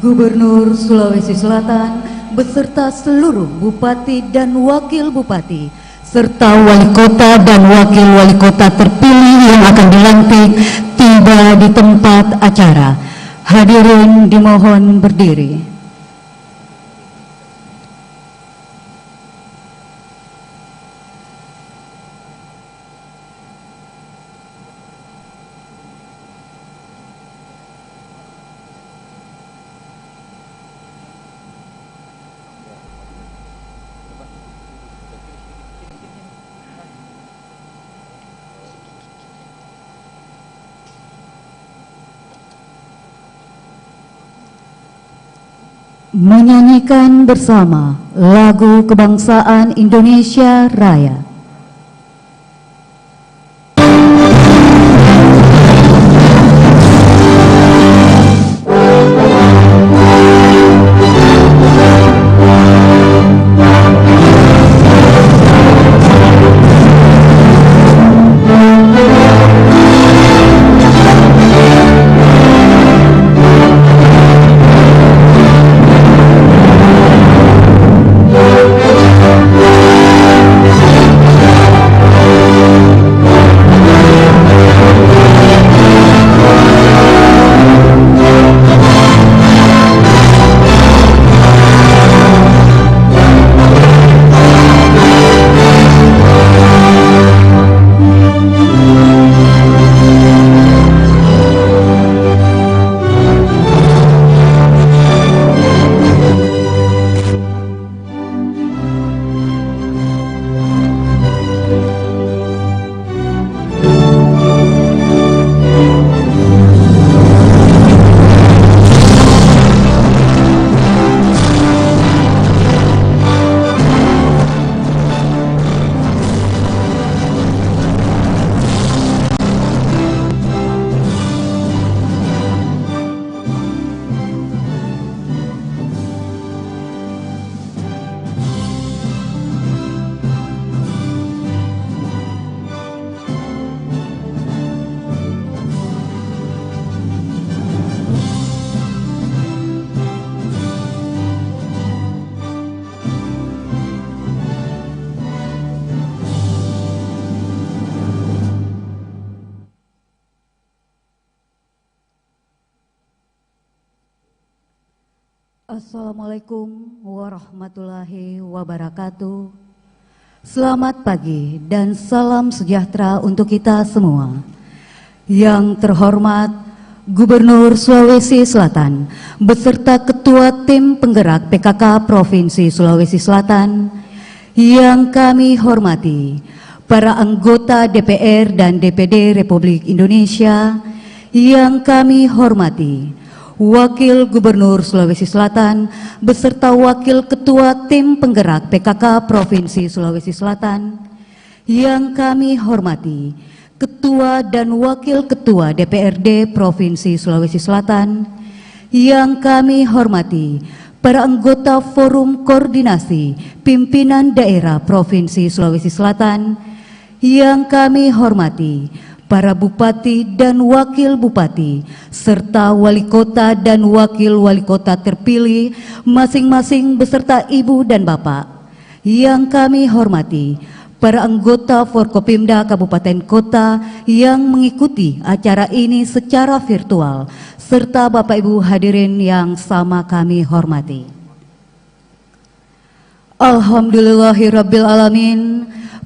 Gubernur Sulawesi Selatan beserta seluruh bupati dan wakil bupati serta wali kota dan wakil wali kota terpilih yang akan dilantik tiba di tempat acara. Hadirin dimohon berdiri. Menyanyikan bersama lagu kebangsaan Indonesia Raya. Assalamualaikum warahmatullahi wabarakatuh. Selamat pagi dan salam sejahtera untuk kita semua. Yang terhormat Gubernur Sulawesi Selatan beserta Ketua Tim Penggerak PKK Provinsi Sulawesi Selatan, yang kami hormati para anggota DPR dan DPD Republik Indonesia, yang kami hormati Wakil Gubernur Sulawesi Selatan beserta Wakil Ketua Tim Penggerak PKK Provinsi Sulawesi Selatan, yang kami hormati Ketua dan Wakil Ketua DPRD Provinsi Sulawesi Selatan, yang kami hormati para anggota Forum Koordinasi Pimpinan Daerah Provinsi Sulawesi Selatan, yang kami hormati para bupati dan wakil bupati, serta wali kota dan wakil wali kota terpilih masing-masing beserta ibu dan bapak, yang kami hormati para anggota Forkopimda Kabupaten Kota yang mengikuti acara ini secara virtual, serta bapak ibu hadirin yang sama kami hormati. Alhamdulillahirabbil alamin.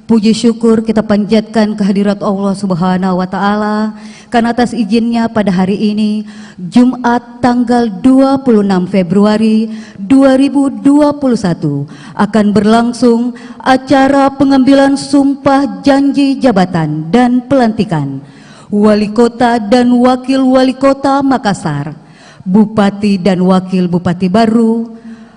Puji syukur kita panjatkan kehadirat Allah Subhanahu wa Ta'ala karena atas izinnya pada hari ini Jumat tanggal 26 Februari 2021 akan berlangsung acara pengambilan sumpah janji jabatan dan pelantikan Wali Kota dan Wakil Wali Kota Makassar, Bupati dan Wakil Bupati baru,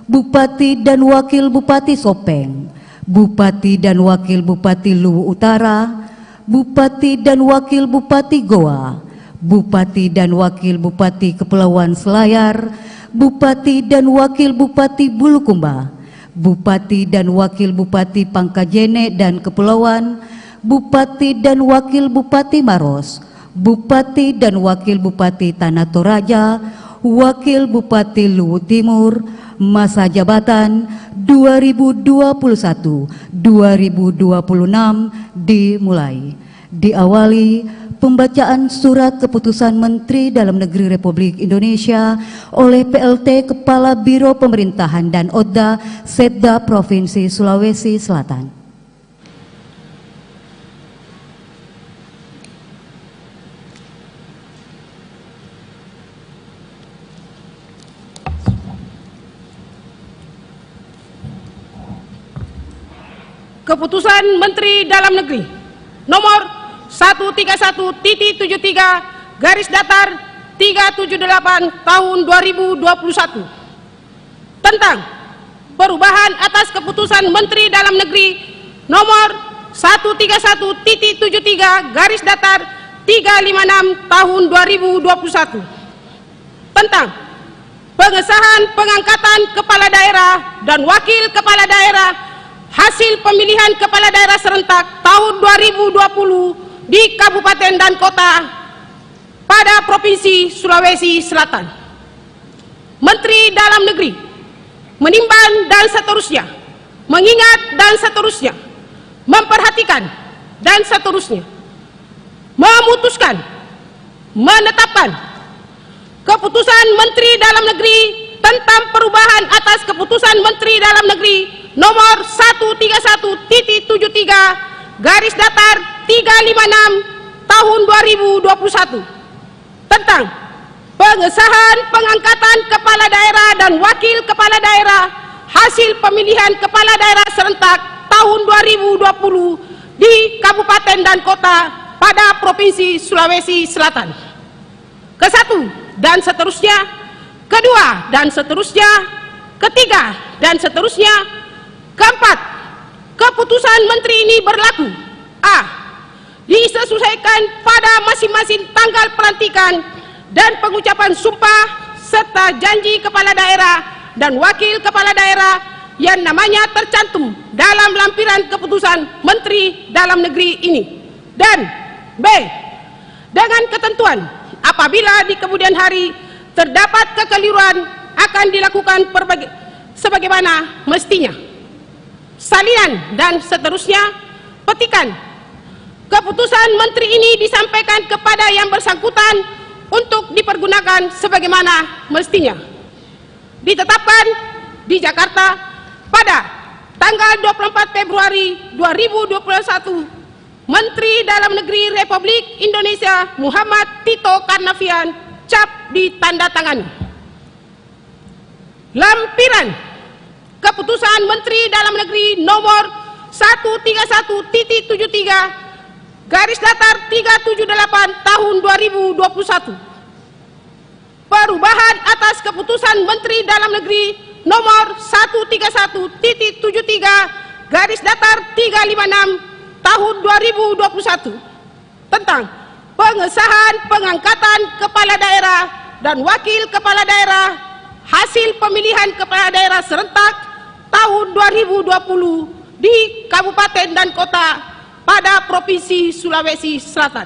Bupati dan Wakil Bupati Sopeng, Bupati dan Wakil Bupati Luwu Utara, Bupati dan Wakil Bupati Goa, Bupati dan Wakil Bupati Kepulauan Selayar, Bupati dan Wakil Bupati Bulukumba, Bupati dan Wakil Bupati Pangkajene dan Kepulauan, Bupati dan Wakil Bupati Maros, Bupati dan Wakil Bupati Tanah Toraja, Wakil Bupati Luwu Timur masa jabatan 2021-2026 dimulai. Diawali pembacaan surat keputusan Menteri Dalam Negeri Republik Indonesia oleh PLT Kepala Biro Pemerintahan dan Odda Setda Provinsi Sulawesi Selatan. Keputusan Menteri Dalam Negeri nomor 131-73/378 tahun 2021 tentang perubahan atas Keputusan Menteri Dalam Negeri nomor 131-73/356 tahun 2021 tentang pengesahan pengangkatan kepala daerah dan wakil kepala daerah hasil pemilihan kepala daerah serentak tahun 2020 di kabupaten dan kota pada Provinsi Sulawesi Selatan. Menteri Dalam Negeri menimbang dan seterusnya, mengingat dan seterusnya, memperhatikan dan seterusnya, memutuskan, menetapkan Keputusan Menteri Dalam Negeri tentang perubahan atas Keputusan Menteri Dalam Negeri nomor 131-356 tahun 2021 tentang pengesahan pengangkatan kepala daerah dan wakil kepala daerah hasil pemilihan kepala daerah serentak tahun 2020 di kabupaten dan kota pada Provinsi Sulawesi Selatan. Kesatu dan seterusnya, kedua dan seterusnya, ketiga dan seterusnya. Keempat, keputusan menteri ini berlaku: A. Disesuaikan pada masing-masing tanggal pelantikan dan pengucapan sumpah serta janji kepala daerah dan wakil kepala daerah yang namanya tercantum dalam lampiran keputusan Menteri Dalam Negeri ini. Dan B. Dengan ketentuan apabila di kemudian hari terdapat kekeliruan akan dilakukan sebagaimana mestinya. Salinan dan seterusnya, petikan. Keputusan menteri ini disampaikan kepada yang bersangkutan untuk dipergunakan sebagaimana mestinya. Ditetapkan di Jakarta pada tanggal 24 Februari 2021, Menteri Dalam Negeri Republik Indonesia Muhammad Tito Karnavian cap ditandatangani. Lampiran Keputusan Menteri Dalam Negeri nomor 131-73/378 tahun 2021. Perubahan atas Keputusan Menteri Dalam Negeri nomor 131-73/356 tahun 2021 tentang pengesahan pengangkatan kepala daerah dan wakil kepala daerah hasil pemilihan kepala daerah serentak tahun 2020 di kabupaten dan kota pada Provinsi Sulawesi Selatan.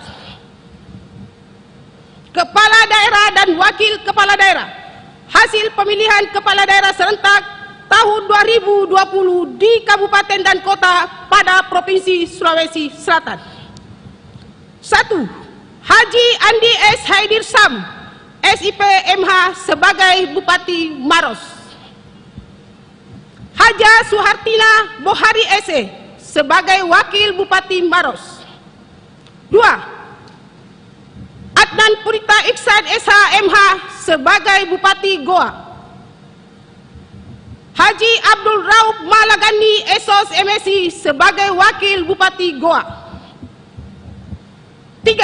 Kepala daerah dan wakil kepala daerah hasil pemilihan kepala daerah serentak tahun 2020 di kabupaten dan kota pada Provinsi Sulawesi Selatan. 1. Haji Andi S. Haidir Sam, SIP MH sebagai Bupati Maros. Haja Suhartina Bohari SE sebagai Wakil Bupati Maros. 2. Adnan Purita Iksan SH MH sebagai Bupati Goa. Haji Abdul Rauf Malagani SOS MSI sebagai Wakil Bupati Goa. 3.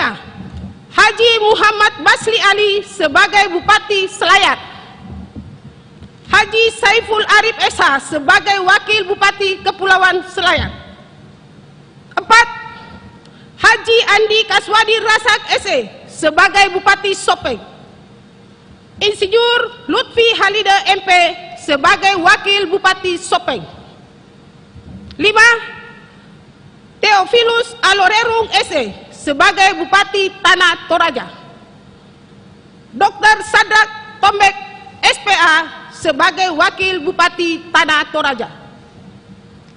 Haji Muhammad Basri Ali sebagai Bupati Selayar. Haji Saiful Arif SH sebagai Wakil Bupati Kepulauan Selayar. 4. Haji Andi Kaswadi Rasak SE sebagai Bupati Sopeng. Insinyur Lutfi Halida MP sebagai Wakil Bupati Sopeng. 5. Theophilus Alorerung SE sebagai Bupati Tanah Toraja. Dr. Sadrak Tombek sebagai Wakil Bupati Tanah Toraja.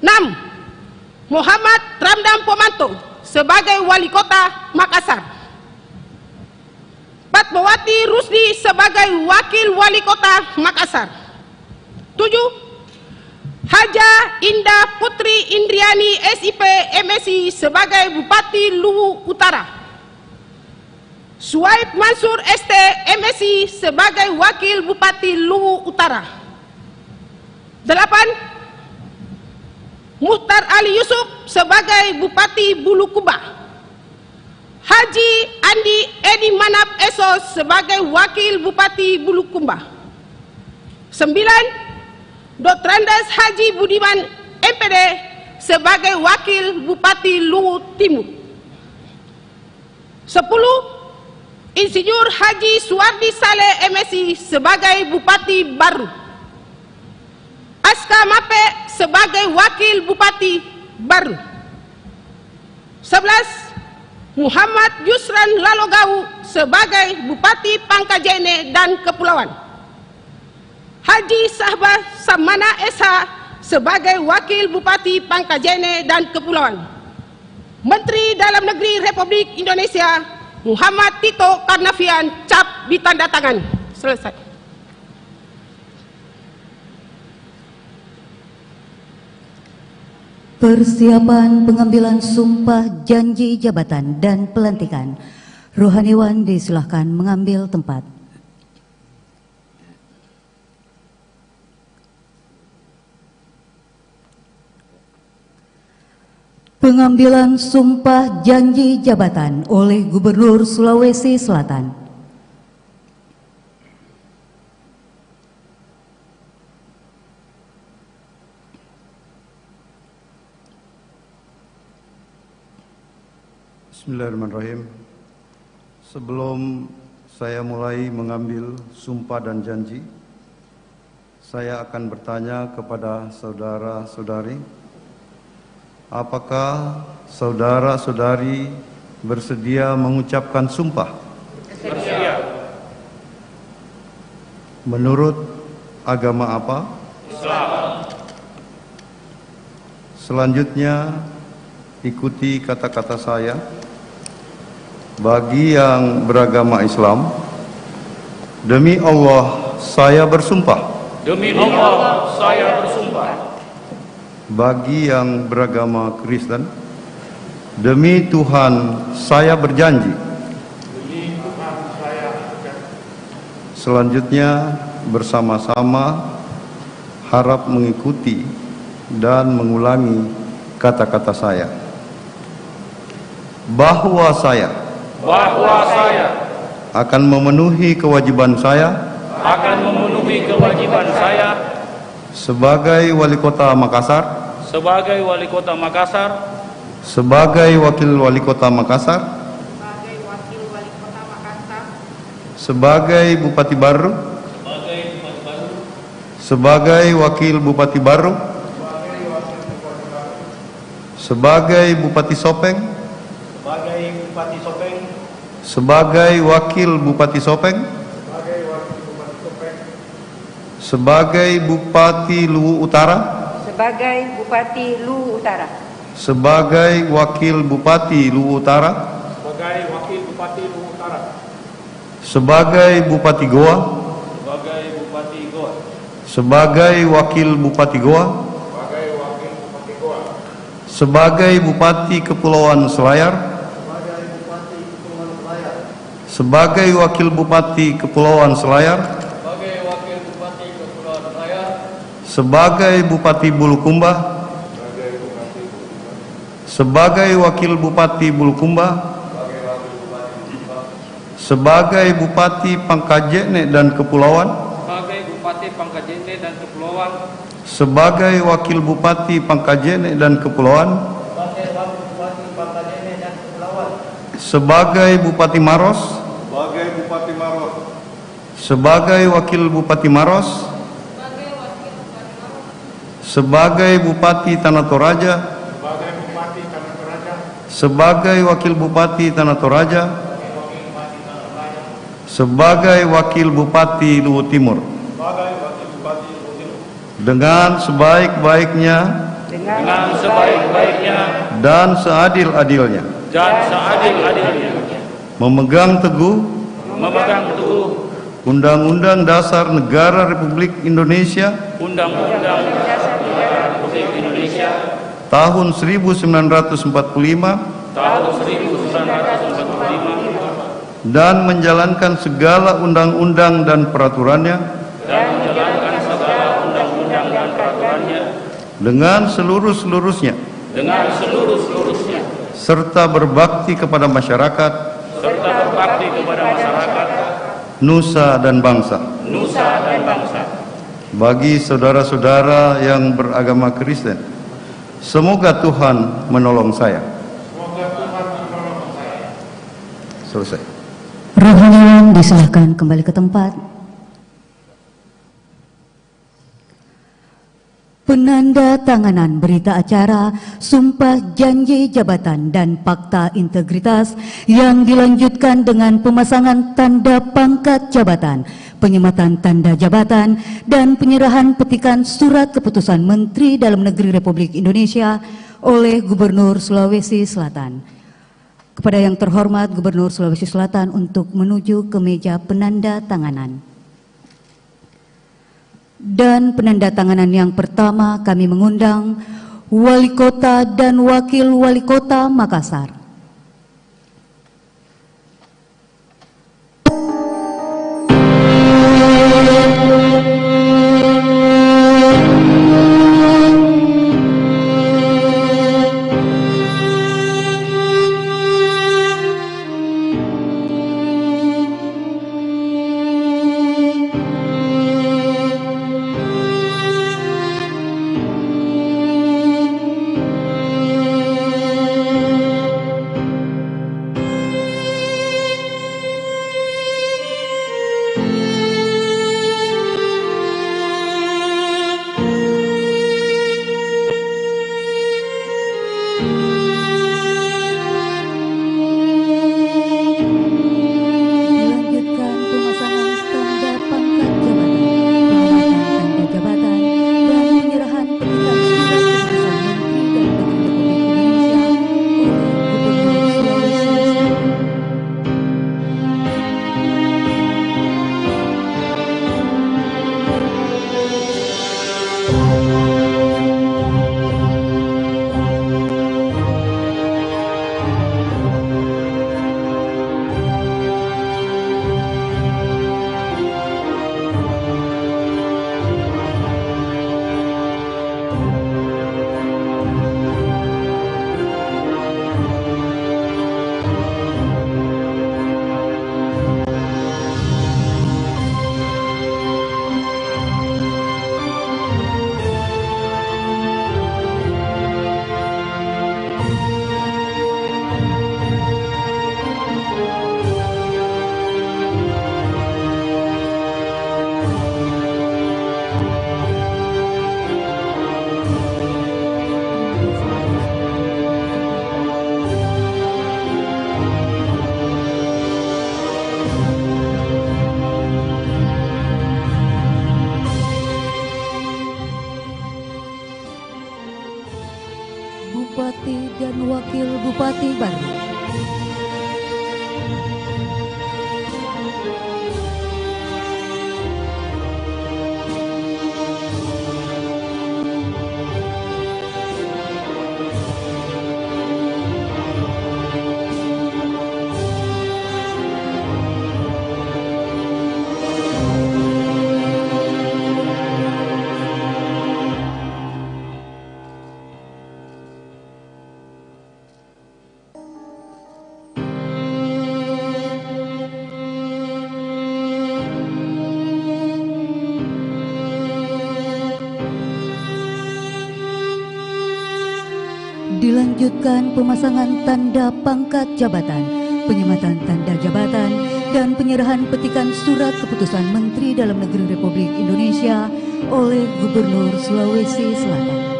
6. Muhammad Ramdan Pomanto sebagai Wali Kota Makassar. Fatmawati Rusdi sebagai Wakil Wali Kota Makassar. 7. Haja Indah Putri Indriani SIP MSI sebagai Bupati Luwu Utara. Suaib Mansur ST MSI sebagai Wakil Bupati Luwu Utara. 8. Muhtar Ali Yusuf sebagai Bupati Bulukumba. Haji Andi Edi Manap Esos sebagai Wakil Bupati Bulukumba. 9. Dr. Andes Haji Budiman MPD sebagai Wakil Bupati Luwu Timur. 10. Insinyur Haji Suwardi Saleh MSI sebagai Bupati Baru. Aska Mape sebagai Wakil Bupati Baru. 11. Muhammad Yusran Lalogau sebagai Bupati Pangkajene dan Kepulauan. Haji Sahbah Samana Esa sebagai Wakil Bupati Pangkajene dan Kepulauan. Menteri Dalam Negeri Republik Indonesia Muhammad Tito Karnavian, cap ditandatangani. Selesai. Persiapan pengambilan sumpah janji jabatan dan pelantikan. Rohaniwan disilahkan mengambil tempat. Pengambilan sumpah janji jabatan oleh Gubernur Sulawesi Selatan. Bismillahirrahmanirrahim. Sebelum saya mulai mengambil sumpah dan janji, saya akan bertanya kepada saudara-saudari, apakah saudara-saudari bersedia mengucapkan sumpah? Bersedia. Menurut agama apa? Islam. Selanjutnya, ikuti kata-kata saya. Bagi yang beragama Islam, demi Allah saya bersumpah. Demi Allah saya bersumpah. Bagi yang beragama Kristen, demi Tuhan saya berjanji. Demi Tuhan saya berjanji. Selanjutnya bersama-sama harap mengikuti dan mengulangi kata-kata saya. Bahwa saya akan memenuhi kewajiban saya sebagai Wali Kota Makassar, sebagai Wakil Wali Kota Makassar, sebagai Bupati Baru, sebagai Wakil Bupati Baru, sebagai Bupati Sopeng, sebagai Wakil Bupati Sopeng, sebagai Bupati Luwu Utara, sebagai Bupati Luwu Utara, sebagai Wakil Bupati Luwu Utara, sebagai Bupati Goa, sebagai Wakil Bupati Goa, sebagai Bupati Kepulauan Selayar, sebagai Wakil Bupati Kepulauan Selayar, sebagai Bupati Bulukumba, sebagai Wakil Bupati Bulukumba, sebagai Bupati Pangkajene dan Kepulauan, sebagai Wakil Bupati Pangkajene dan Kepulauan, sebagai Bupati Maros, sebagai Wakil Bupati Maros, sebagai Bupati Tanah Toraja, sebagai Wakil Bupati Tanah Toraja, sebagai Wakil Bupati Luwu Timur, dengan sebaik-baiknya dengan sebaik-baiknya dan seadil-adilnya, memegang teguh Undang-Undang Dasar Negara Republik Indonesia Undang-Undang Dasar Negara Republik Indonesia tahun 1945 dan menjalankan segala undang-undang dan peraturannya dengan seluruh-seluruhnya serta berbakti kepada masyarakat nusa dan bangsa. Bagi saudara-saudara yang beragama Kristen, semoga Tuhan menolong saya. Selesai. Rohaniwan disilahkan kembali ke tempat. Penandatanganan berita acara Sumpah Janji Jabatan dan Fakta Integritas yang dilanjutkan dengan pemasangan tanda pangkat jabatan, penyematan tanda jabatan, dan penyerahan petikan surat keputusan Menteri Dalam Negeri Republik Indonesia oleh Gubernur Sulawesi Selatan. Kepada yang terhormat Gubernur Sulawesi Selatan untuk menuju ke meja penandatanganan. Dan penandatanganan yang pertama kami mengundang Wali Kota dan Wakil Wali Kota Makassar. Bupati dan Wakil Bupati baru. Dilanjutkan pemasangan tanda pangkat jabatan, penyematan tanda jabatan, dan penyerahan petikan surat keputusan Menteri Dalam Negeri Republik Indonesia oleh Gubernur Sulawesi Selatan.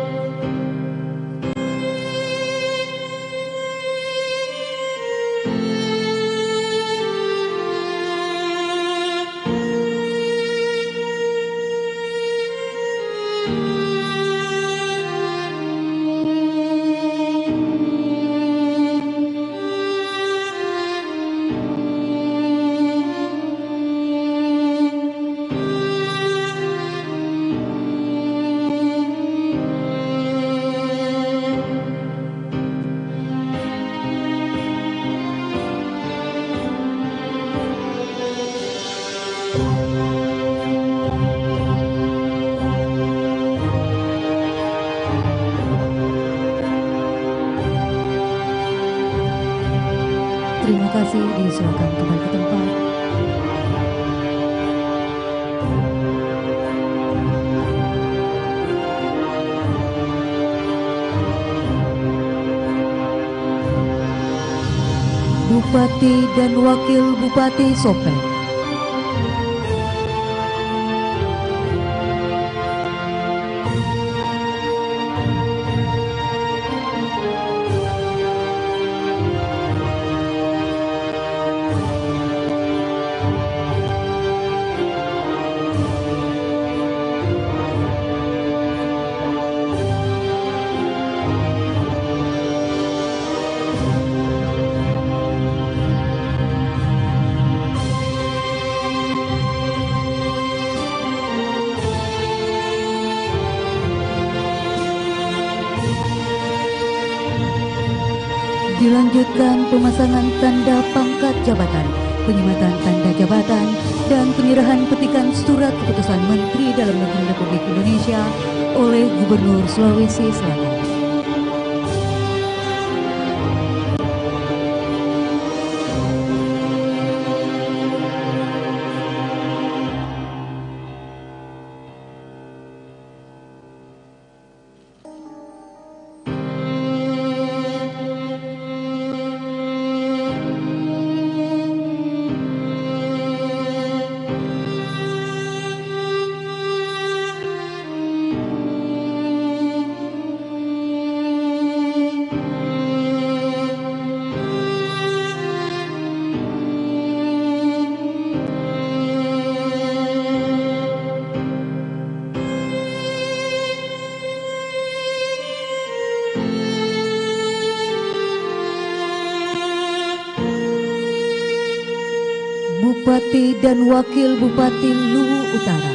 kasih, disilakan kembali ke tempat. Bupati dan Wakil Bupati Sopeng. Dilanjutkan pemasangan tanda pangkat jabatan, penyematan tanda jabatan, dan penyerahan petikan surat keputusan Menteri Dalam Negeri Republik Indonesia oleh Gubernur Sulawesi Selatan. Bupati dan Wakil Bupati Luwu Utara.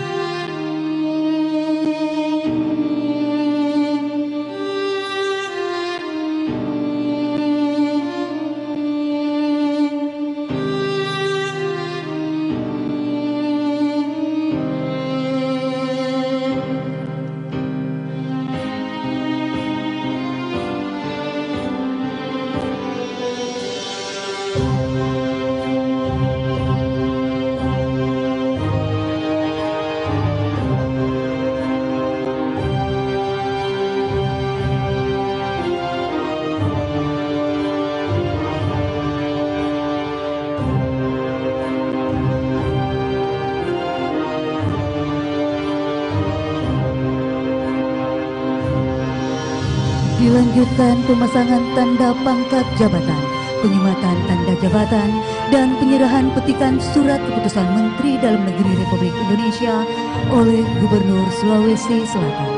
Dilanjutkan pemasangan tanda pangkat jabatan, penyematan tanda jabatan, dan penyerahan petikan surat keputusan Menteri Dalam Negeri Republik Indonesia oleh Gubernur Sulawesi Selatan.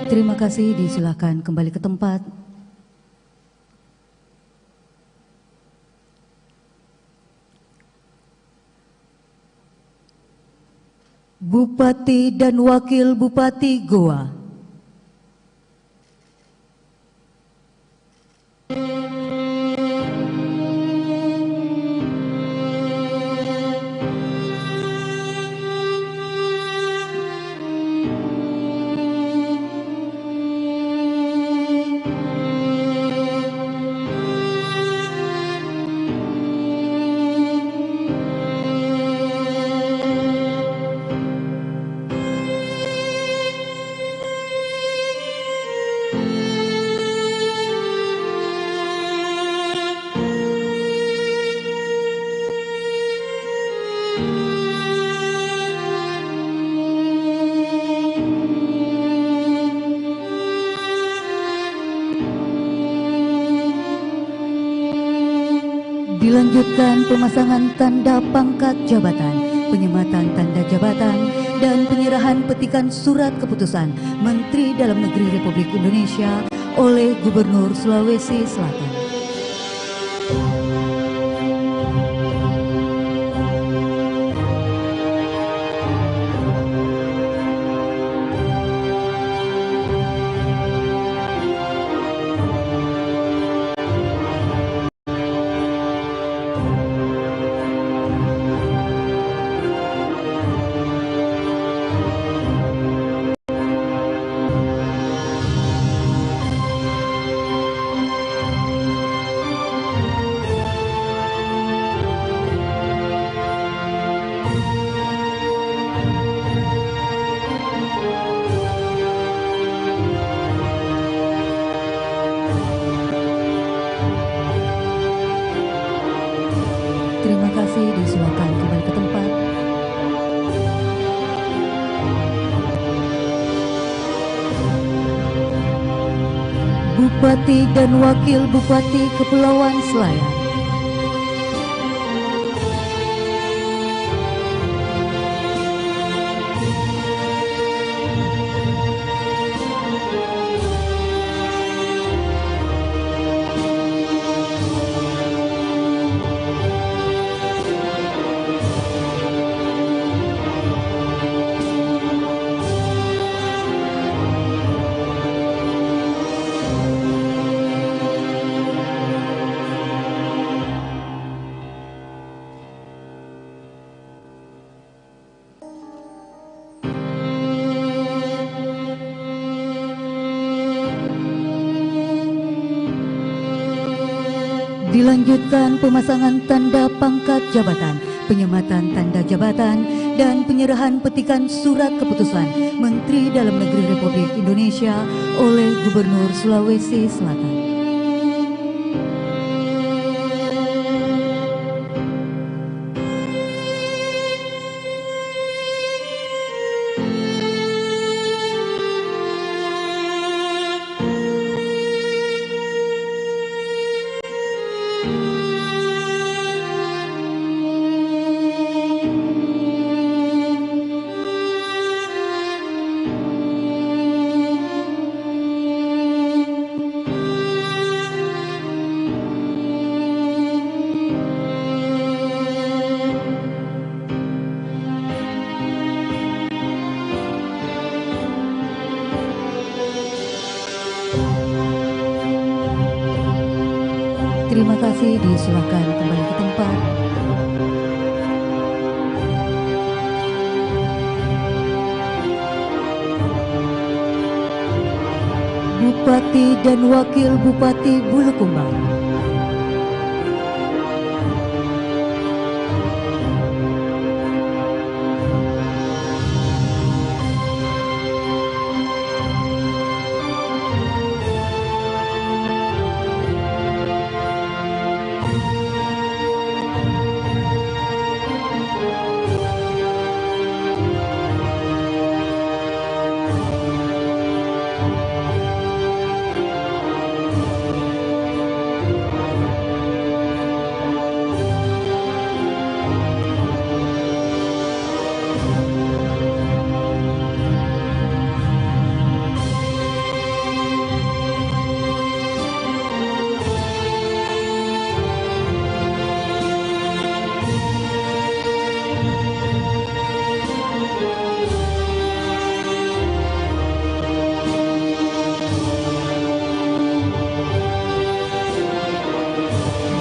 Terima kasih, disilakan kembali ke tempat. Bupati dan Wakil Bupati Goa. Dilanjutkan pemasangan tanda pangkat jabatan, penyematan tanda jabatan, dan penyerahan petikan surat keputusan Menteri Dalam Negeri Republik Indonesia oleh Gubernur Sulawesi Selatan. Terima kasih, disilakan kembali ke tempat. Bupati dan Wakil Bupati Kepulauan Selayar. Dilanjutkan pemasangan tanda pangkat jabatan, penyematan tanda jabatan, dan penyerahan petikan surat keputusan Menteri Dalam Negeri Republik Indonesia oleh Gubernur Sulawesi Selatan. Terima kasih, disilakan kembali ke tempat. Bupati dan Wakil Bupati Bulukumba.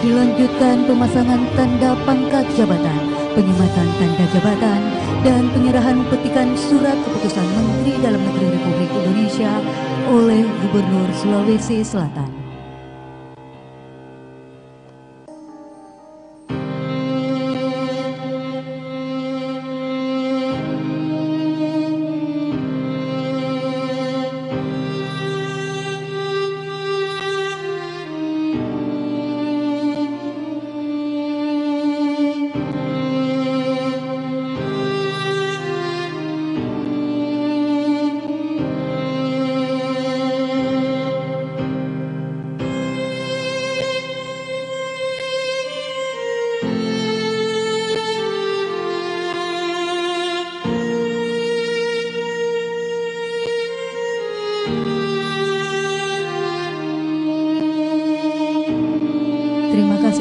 Dilanjutkan pemasangan tanda pangkat jabatan, penyematan tanda jabatan, dan penyerahan petikan surat keputusan Menteri Dalam Negeri Republik Indonesia oleh Gubernur Sulawesi Selatan.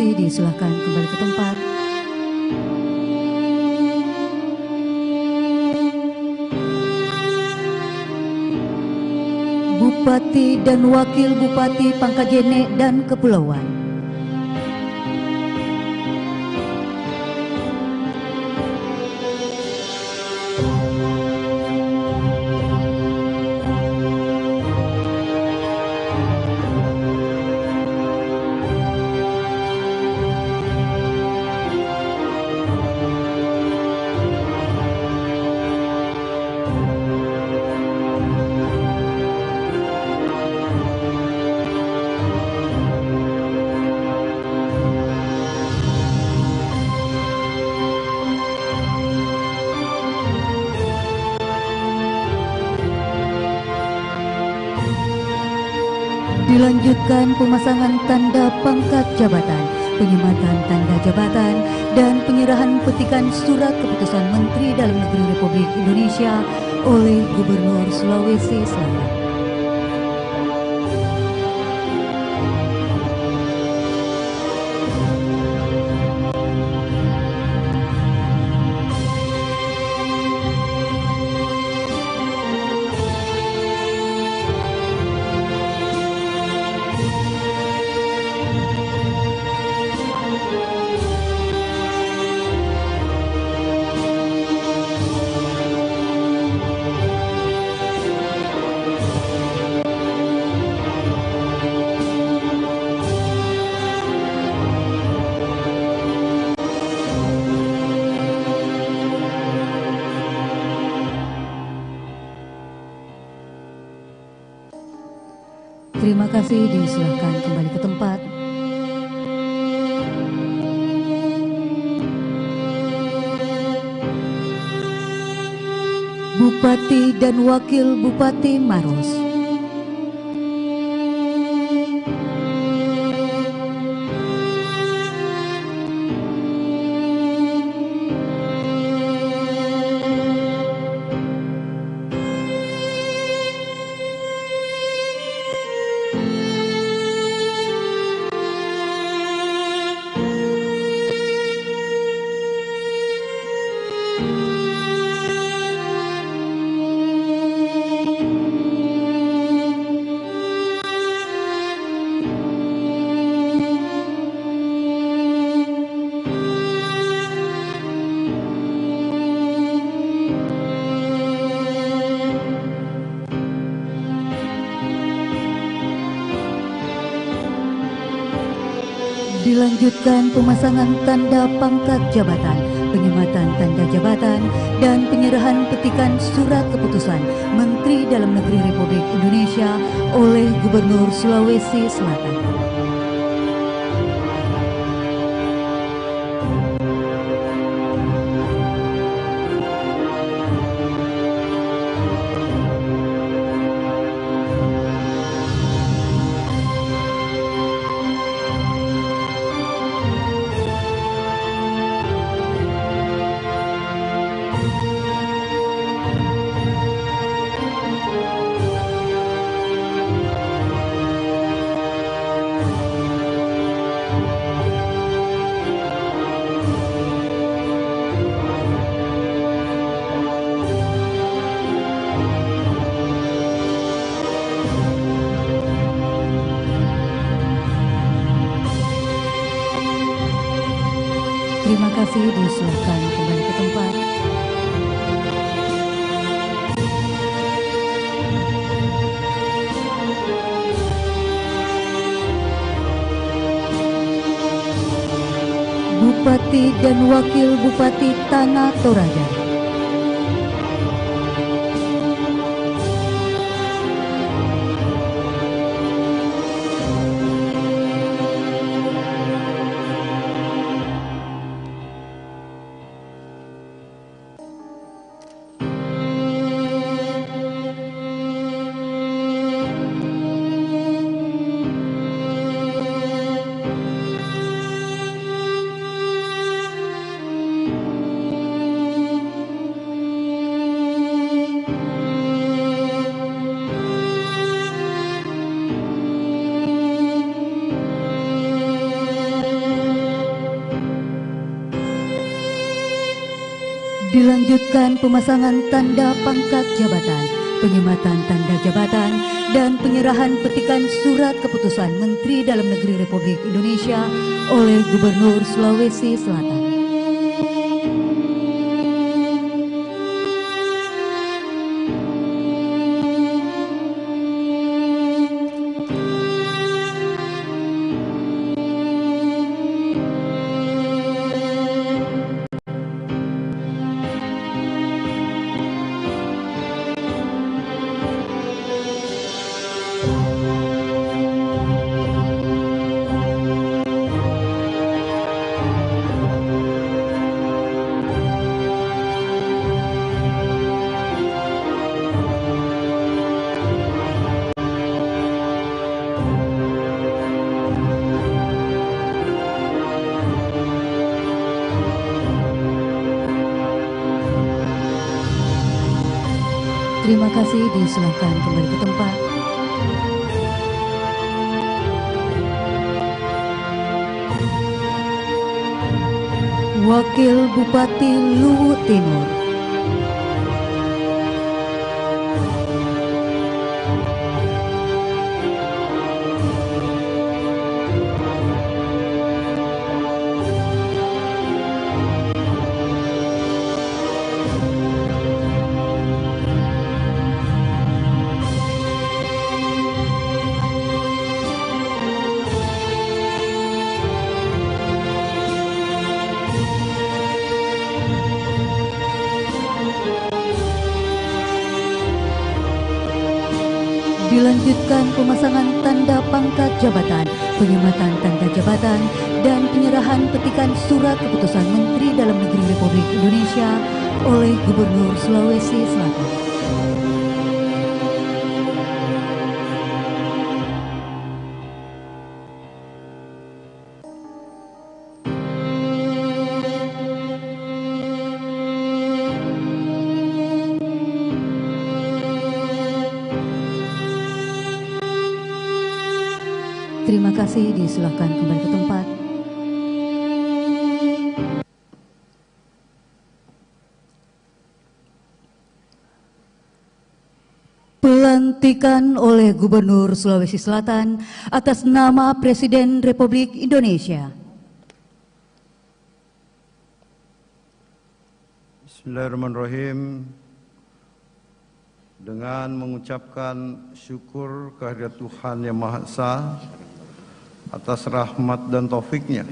kasih, disilahkan kembali ke tempat. Bupati dan Wakil Bupati Pangkajene dan Kepulauan. Dilanjutkan pemasangan tanda pangkat jabatan, penyematan tanda jabatan, dan penyerahan petikan surat keputusan Menteri Dalam Negeri Republik Indonesia oleh Gubernur Sulawesi Selatan. Terima kasih, disilahkan kembali ke tempat. Bupati dan Wakil Bupati Maros. Dilanjutkan pemasangan tanda pangkat jabatan, penyematan tanda jabatan, dan penyerahan petikan surat keputusan Menteri Dalam Negeri Republik Indonesia oleh Gubernur Sulawesi Selatan. Terima kasih, disilakan kembali ke tempat. Bupati dan Wakil Bupati Tanah Toraja. Dilanjutkan pemasangan tanda pangkat jabatan, penyematan tanda jabatan, dan penyerahan petikan surat keputusan Menteri Dalam Negeri Republik Indonesia oleh Gubernur Sulawesi Selatan. Terima kasih, disilakan kembali ke tempat. Wakil Bupati Luwu Timur. Dilanjutkan pemasangan tanda pangkat jabatan, penyematan tanda jabatan, dan penyerahan petikan surat keputusan Menteri Dalam Negeri Republik Indonesia oleh Gubernur Sulawesi Selatan. Terima kasih, disilakan kembali ke tempat. Pelantikan oleh Gubernur Sulawesi Selatan atas nama Presiden Republik Indonesia. Bismillahirrahmanirrahim. Dengan mengucapkan syukur kehadirat Tuhan Yang Maha Esa atas rahmat dan taufiknya,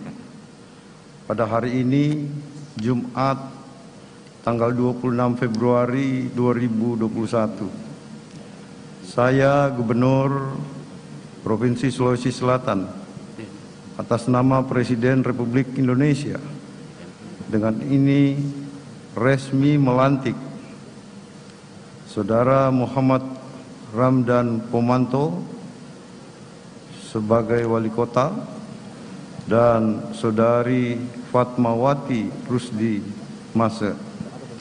pada hari ini Jumat tanggal 26 Februari 2021, saya Gubernur Provinsi Sulawesi Selatan atas nama Presiden Republik Indonesia dengan ini resmi melantik Saudara Muhammad Ramdan Pomanto sebagai Wali Kota dan Saudari Fatmawati Rusdi Mase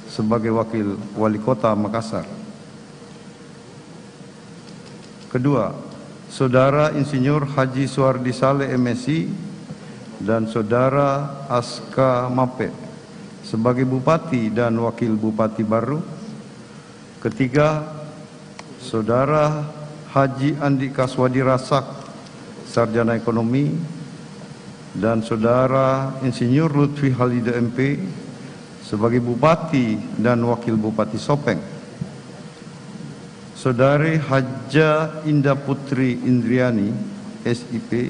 sebagai Wakil Wali Kota Makassar. Kedua, Saudara Insinyur Haji Suardi Saleh MSI dan Saudara Aska Mape sebagai Bupati dan Wakil Bupati baru. Ketiga, Saudara Haji Andi Kaswadi Rasak, Sarjana Ekonomi, dan Saudara Insinyur Lutfi Halida MP sebagai Bupati dan Wakil Bupati Sopeng. Saudari Haja Indah Putri Indriani, SIP,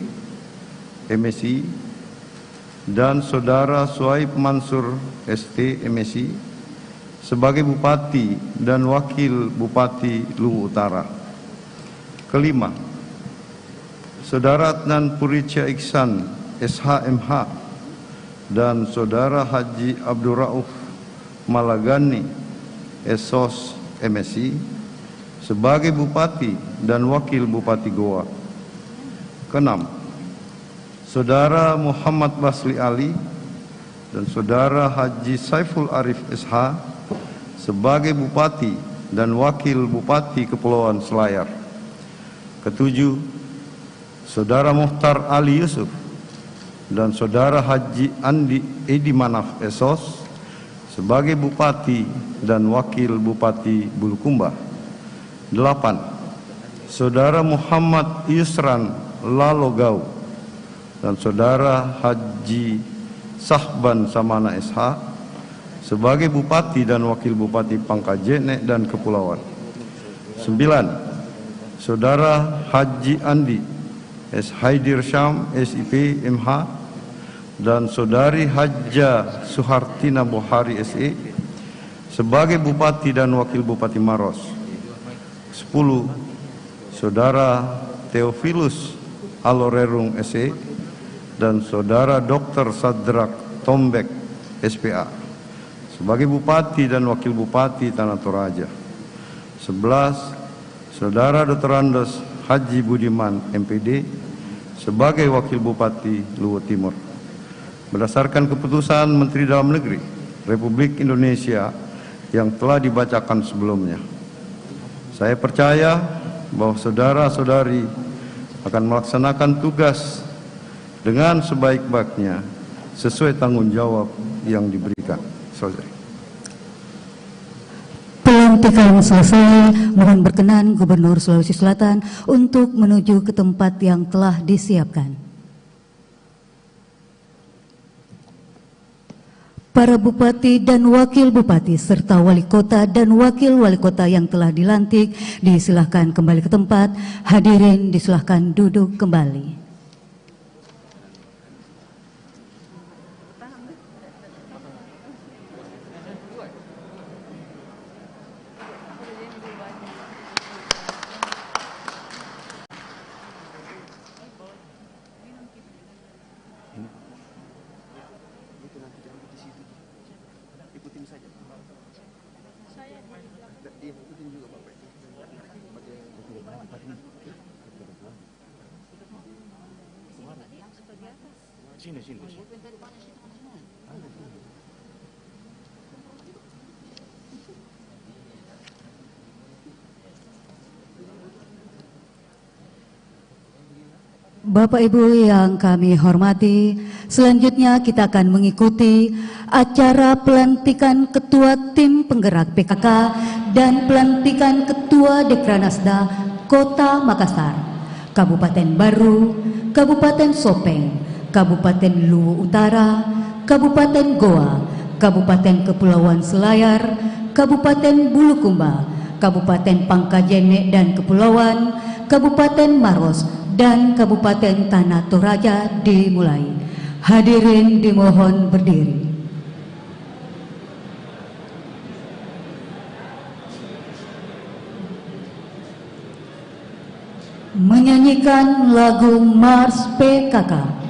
MSI, dan Saudara Suhaib Mansur, ST, MSI, sebagai Bupati dan Wakil Bupati Luwu Utara. Kelima, Saudara Adnan Puricia Iksan, SHMH, dan Saudara Haji Abdul Rauf Malagani, SOS, MSI, sebagai Bupati dan Wakil Bupati Goa. Keenam, Saudara Muhammad Basli Ali dan Saudara Haji Saiful Arif SH sebagai Bupati dan Wakil Bupati Kepulauan Selayar. Ketujuh, Saudara Muhtar Ali Yusuf dan Saudara Haji Andi Edi Manaf SOS sebagai Bupati dan Wakil Bupati Bulukumba. 8. Saudara Muhammad Yusran Lalogau dan Saudara Haji Sahban Samana SH sebagai Bupati dan Wakil Bupati Pangkajene dan Kepulauan. 9. Saudara Haji Andi S. Haidir Syam SIP MH dan Saudari Hajja Suhartina Bohari SE sebagai Bupati dan Wakil Bupati Maros. 10. Saudara Theophilus Alorerung SE dan Saudara Dr. Sadrak Tombek SPA sebagai Bupati dan Wakil Bupati Tanah Toraja. 11. Saudara Dr. Andes Haji Budiman MPD sebagai Wakil Bupati Luwu Timur. Berdasarkan keputusan Menteri Dalam Negeri Republik Indonesia yang telah dibacakan sebelumnya, saya percaya bahwa saudara-saudari akan melaksanakan tugas dengan sebaik-baiknya sesuai tanggung jawab yang diberikan. Saudari. Pelantikan selesai, mohon berkenan Gubernur Sulawesi Selatan untuk menuju ke tempat yang telah disiapkan. Para Bupati dan Wakil Bupati serta Wali Kota dan Wakil Wali Kota yang telah dilantik disilahkan kembali ke tempat. Hadirin disilahkan duduk kembali. Bapak Ibu yang kami hormati, selanjutnya kita akan mengikuti acara pelantikan Ketua Tim Penggerak PKK dan pelantikan Ketua Dekranasda Kota Makassar, Kabupaten Baru, Kabupaten Sopeng, Kabupaten Luwu Utara, Kabupaten Goa, Kabupaten Kepulauan Selayar, Kabupaten Bulukumba, Kabupaten Pangkajene dan Kepulauan, Kabupaten Maros, dan Kabupaten Tanah Toraja dimulai. Hadirin dimohon berdiri. Menyanyikan lagu Mars PKK.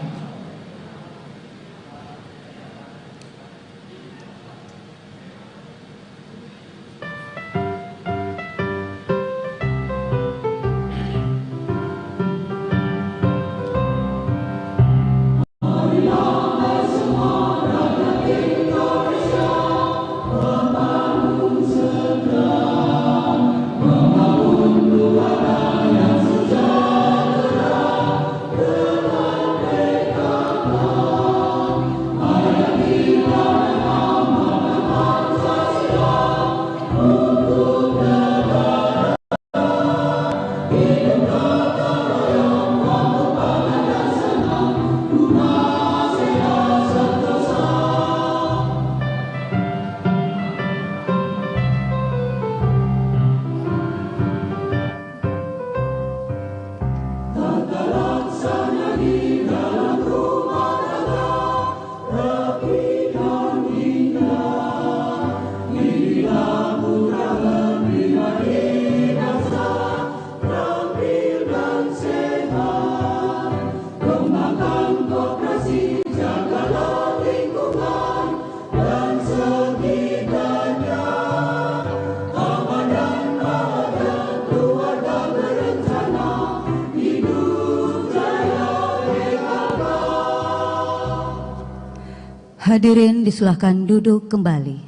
Hadirin disilahkan duduk kembali.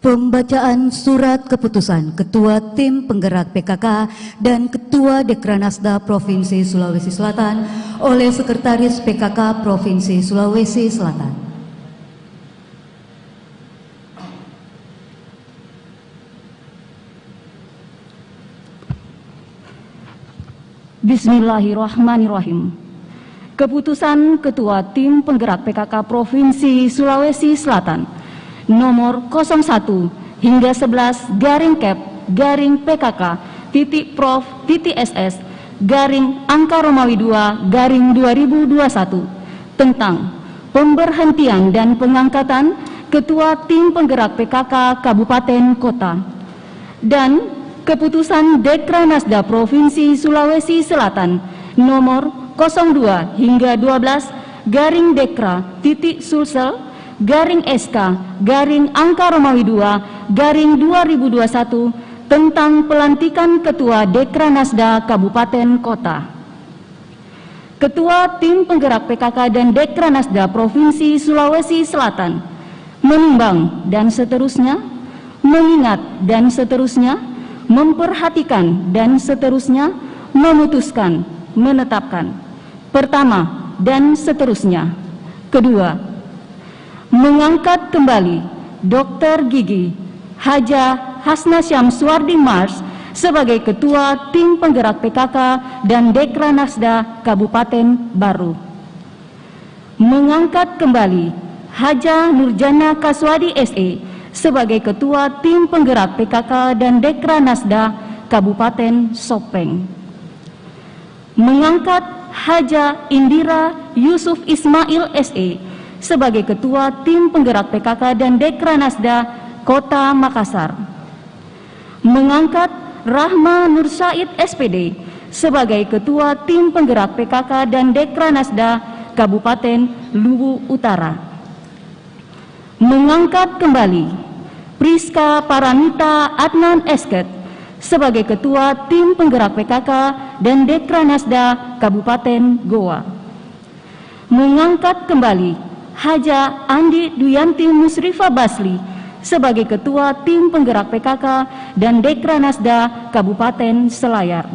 Pembacaan surat keputusan Ketua Tim Penggerak PKK dan Ketua Dekranasda Provinsi Sulawesi Selatan oleh Sekretaris PKK Provinsi Sulawesi Selatan. Bismillahirrahmanirrahim. Keputusan Ketua Tim Penggerak PKK Provinsi Sulawesi Selatan nomor 01 hingga 11 garing Kep garing PKK titik Prof titik SS garing angka Romawi 2 garing 2021 tentang pemberhentian dan pengangkatan Ketua Tim Penggerak PKK Kabupaten Kota, dan keputusan Dekranasda Provinsi Sulawesi Selatan nomor 02 hingga 12 garing Dekra titik Sulsel garing SK garing angka Romawi 2 garing 2021 tentang pelantikan Ketua Dekranasda Kabupaten Kota. Ketua Tim Penggerak PKK dan Dekranasda Provinsi Sulawesi Selatan menimbang dan seterusnya, mengingat dan seterusnya, memperhatikan dan seterusnya, memutuskan, menetapkan. Pertama, dan seterusnya. Kedua, mengangkat kembali Dr. Gigi Haja Hasna Syamsuardi Mars sebagai Ketua Tim Penggerak PKK dan Dekranasda Kabupaten Baru. Mengangkat kembali Haja Nurjana Kaswadi SE sebagai Ketua Tim Penggerak PKK dan Dekranasda Kabupaten Sopeng. Mengangkat Haja Indira Yusuf Ismail SE sebagai Ketua Tim Penggerak PKK dan Dekranasda Kota Makassar. Mengangkat Rahma Nur Said SPD sebagai Ketua Tim Penggerak PKK dan Dekranasda Kabupaten Luwu Utara. Mengangkat kembali Priska Paramita Adnan Esket sebagai Ketua Tim Penggerak PKK dan Dekranasda Kabupaten Goa. Mengangkat kembali Haja Andi Duyanti Musrifa Basli sebagai Ketua Tim Penggerak PKK dan Dekranasda Kabupaten Selayar.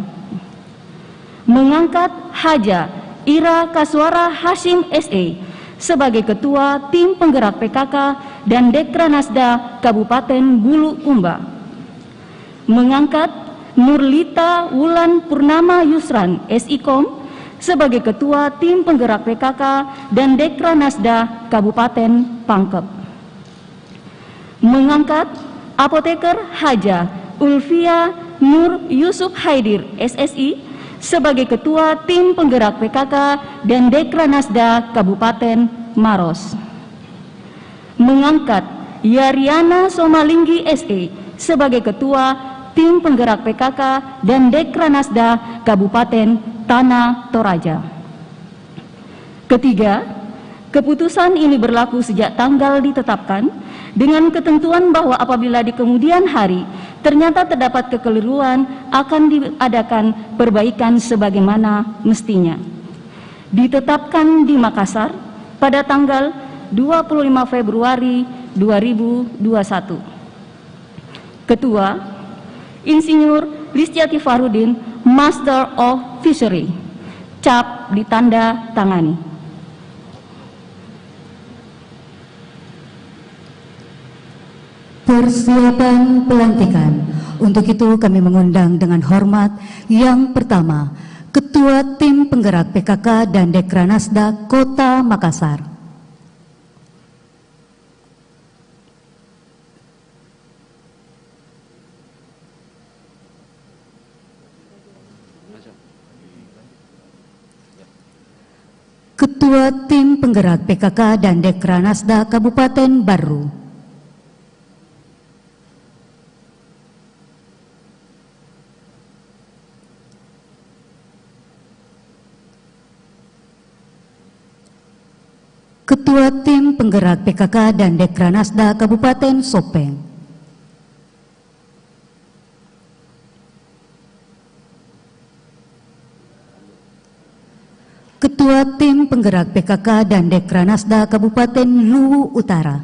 Mengangkat Haja Ira Kaswara Hashim SE sebagai Ketua Tim Penggerak PKK dan Dekranasda Kabupaten Bulu Umba. Mengangkat Nurlita Wulan Purnama Yusran SIKOM sebagai Ketua Tim Penggerak PKK dan Dekranasda Kabupaten Pangkep. Mengangkat Apoteker Haja Ulfia Nur Yusuf Haidir SSI sebagai Ketua Tim Penggerak PKK dan Dekranasda Kabupaten Maros. Mengangkat Yariana Somalinggi SE sebagai Ketua Tim Penggerak PKK dan Dekranasda Kabupaten Tanah Toraja. Ketiga, keputusan ini berlaku sejak tanggal ditetapkan dengan ketentuan bahwa apabila di kemudian hari ternyata terdapat kekeliruan akan diadakan perbaikan sebagaimana mestinya. Ditetapkan di Makassar pada tanggal 25 Februari 2021. Ketua Insinyur Listiati Farudin, Master of Fishery. Cap ditanda tangani. Persiapan pelantikan. Untuk itu kami mengundang dengan hormat yang pertama, Ketua Tim Penggerak PKK dan Dekranasda Kota Makassar. Ketua Tim Penggerak PKK dan Dekranasda Kabupaten Baru. Ketua Tim Penggerak PKK dan Dekranasda Kabupaten Sopeng. Ketua Tim Penggerak PKK dan Dekranasda Kabupaten Luwu Utara.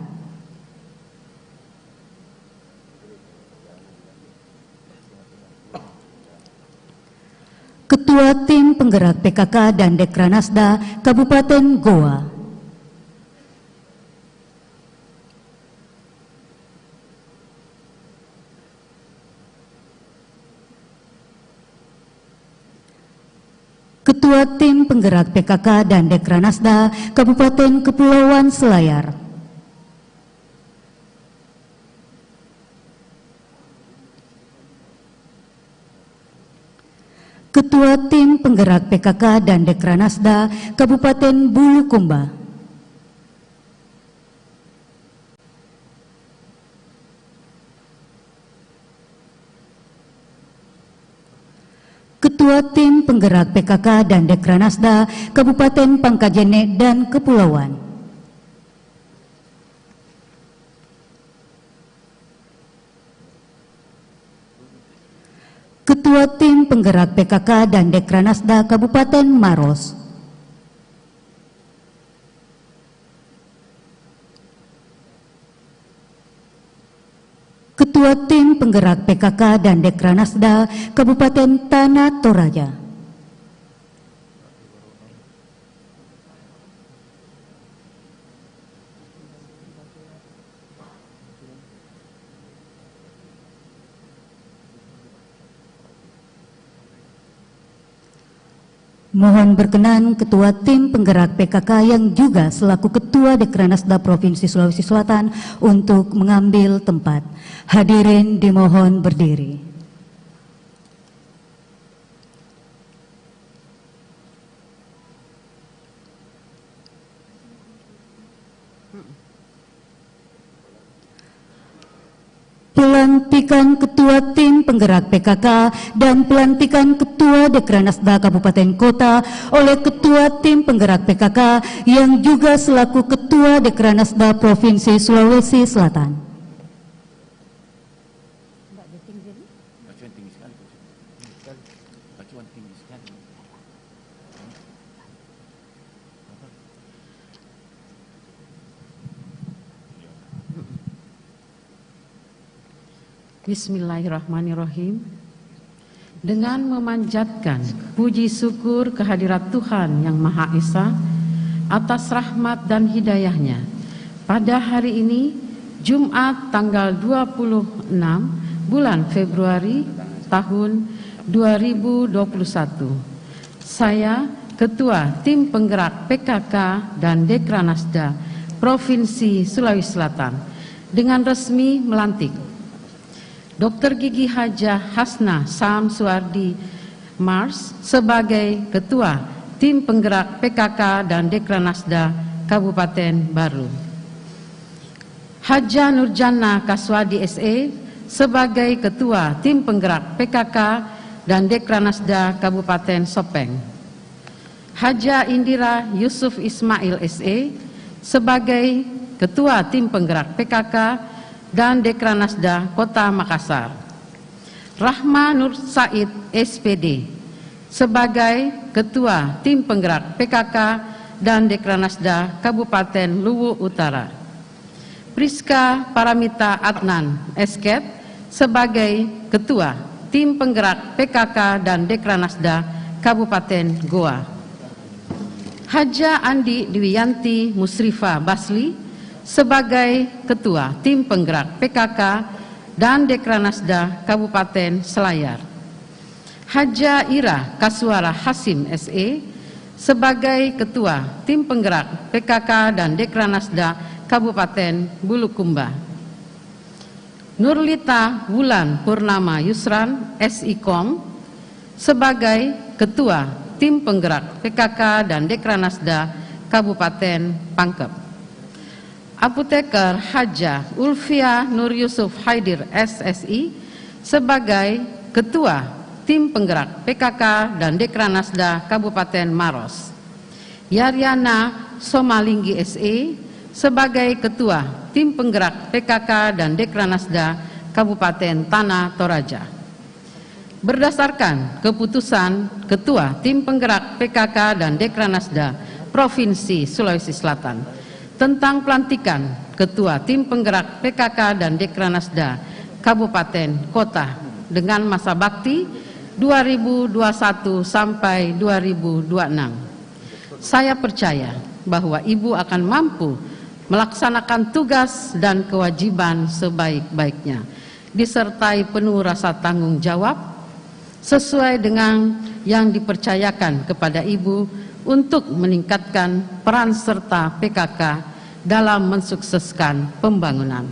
Ketua Ketua Tim Penggerak PKK dan Dekranasda Kabupaten Goa. Ketua Tim Penggerak PKK dan Dekranasda Kabupaten Kepulauan Selayar. Ketua Tim Penggerak PKK dan Dekranasda Kabupaten Bulukumba. Ketua Tim Penggerak PKK dan Dekranasda Kabupaten Pangkajene dan Kepulauan. Ketua Tim Penggerak PKK dan Dekranasda Kabupaten Maros. Ketua Tim Penggerak PKK dan Dekranasda Kabupaten Tanah Toraja. Mohon berkenan Ketua Tim Penggerak PKK yang juga selaku Ketua Dekranasda Provinsi Sulawesi Selatan untuk mengambil tempat. Hadirin dimohon berdiri. Pelantikan Ketua Tim Penggerak PKK dan pelantikan Ketua Dekranasda Kabupaten Kota oleh Ketua Tim Penggerak PKK yang juga selaku Ketua Dekranasda Provinsi Sulawesi Selatan. Bismillahirrahmanirrahim. Dengan memanjatkan puji syukur kehadirat Tuhan Yang Maha Esa atas rahmat dan hidayahnya, pada hari ini Jumat tanggal 26 bulan Februari tahun 2021, saya Ketua Tim Penggerak PKK dan Dekranasda Provinsi Sulawesi Selatan dengan resmi melantik Dr. Gigi Hajah Hasna Sam Suardi Mars sebagai Ketua Tim Penggerak PKK dan Dekranasda Kabupaten Baru, Hajah Nurjana Kaswadi SE sebagai Ketua Tim Penggerak PKK dan Dekranasda Kabupaten Sopeng, Hajah Indira Yusuf Ismail SE sebagai Ketua Tim Penggerak PKK dan Dekranasda Kota Makassar, Rahma Nur Said SPD sebagai Ketua Tim Penggerak PKK dan Dekranasda Kabupaten Luwu Utara, Priska Paramita Adnan Esket sebagai Ketua Tim Penggerak PKK dan Dekranasda Kabupaten Goa, Hajah Andi Dwiyanti Musrifa Basli sebagai Ketua Tim Penggerak PKK dan Dekranasda Kabupaten Selayar, Hajah Ira Kaswara Hasim SE sebagai Ketua Tim Penggerak PKK dan Dekranasda Kabupaten Bulukumba, Nurlita Wulan Purnama Yusran SIKOM sebagai Ketua Tim Penggerak PKK dan Dekranasda Kabupaten Pangkep, Apoteker Hajah Ulfia Nur Yusuf Haidir SSI sebagai Ketua Tim Penggerak PKK dan Dekranasda Kabupaten Maros, Yaryana Somalinggi SE sebagai Ketua Tim Penggerak PKK dan Dekranasda Kabupaten Tanah Toraja. Berdasarkan keputusan Ketua Tim Penggerak PKK dan Dekranasda Provinsi Sulawesi Selatan tentang pelantikan Ketua Tim Penggerak PKK dan Dekranasda Kabupaten Kota dengan masa bakti 2021 sampai 2026. Saya percaya bahwa Ibu akan mampu melaksanakan tugas dan kewajiban sebaik-baiknya, disertai penuh rasa tanggung jawab sesuai dengan yang dipercayakan kepada Ibu untuk meningkatkan peran serta PKK dalam mensukseskan pembangunan.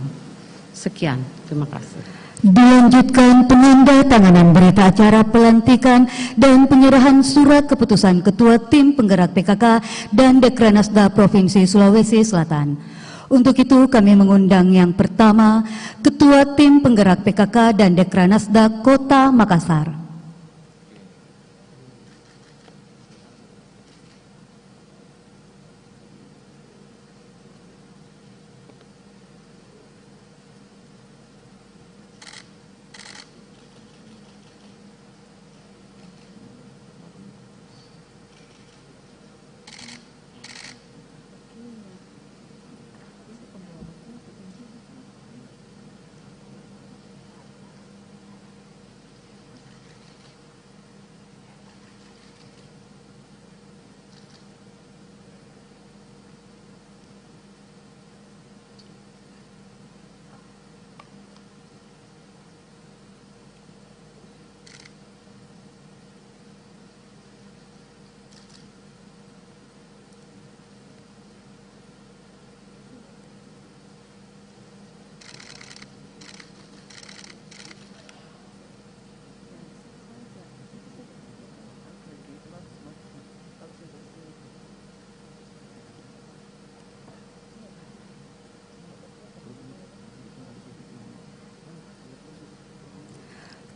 Sekian, terima kasih. Dilanjutkan penandatanganan berita acara pelantikan dan penyerahan surat keputusan Ketua Tim Penggerak PKK dan Dekranasda Provinsi Sulawesi Selatan. Untuk itu kami mengundang yang pertama Ketua Tim Penggerak PKK dan Dekranasda Kota Makassar.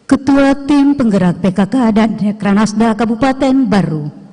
Ketua Tim Penggerak PKK dan Dekranasda Kabupaten Baru.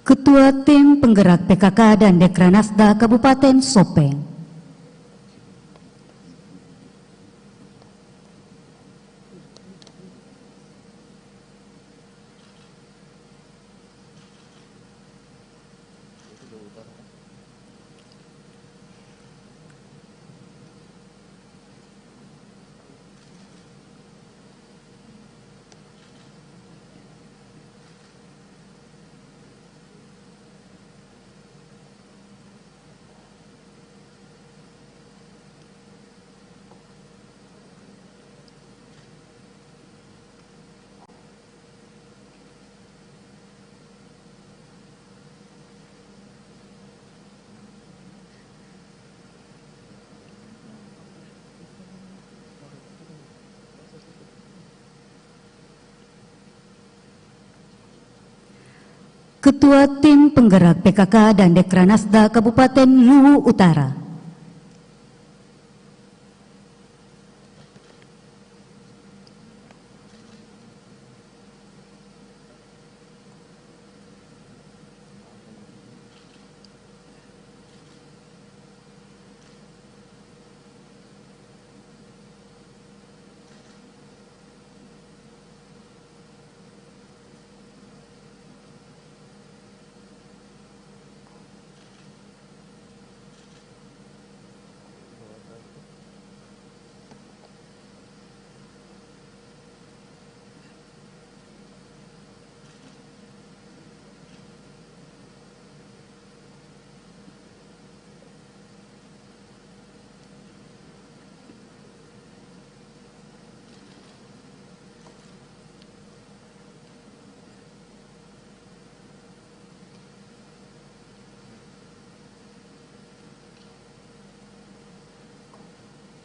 Ketua Tim Penggerak PKK dan Dekranasda Kabupaten Sopeng. Ketua Tim Penggerak PKK dan Dekranasda Kabupaten Luwu Utara.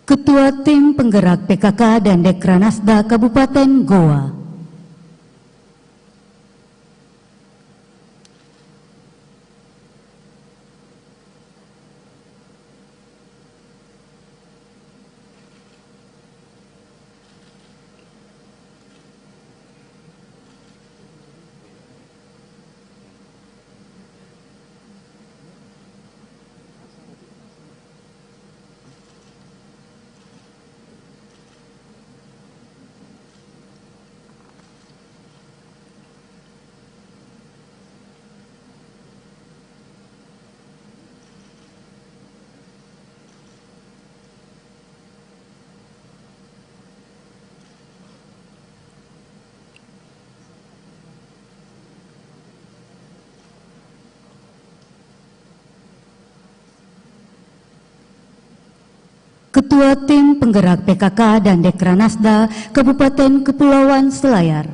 Ketua Tim Penggerak PKK dan Dekranasda Kabupaten Goa. Ketua Tim Penggerak PKK dan Dekranasda Kabupaten Kepulauan Selayar.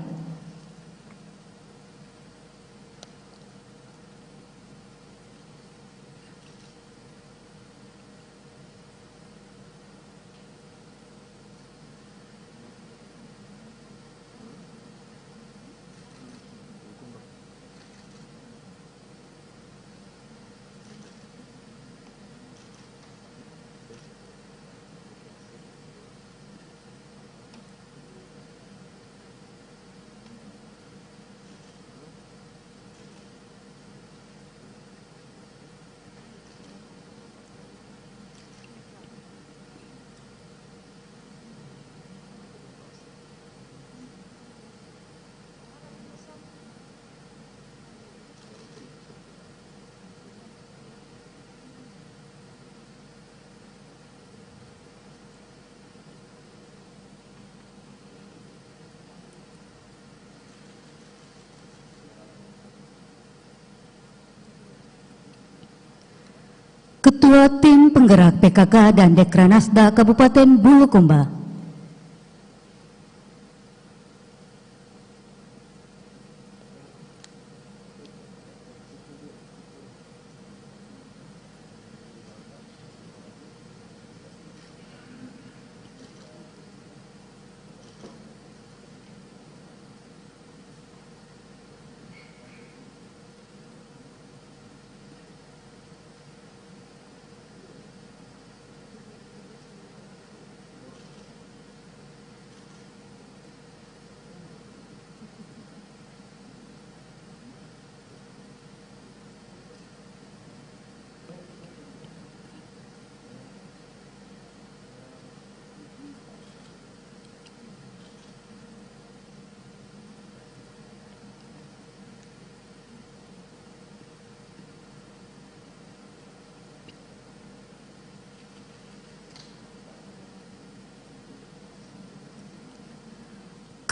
Ketua Tim Penggerak PKK dan Dekranasda Kabupaten Bulukumba.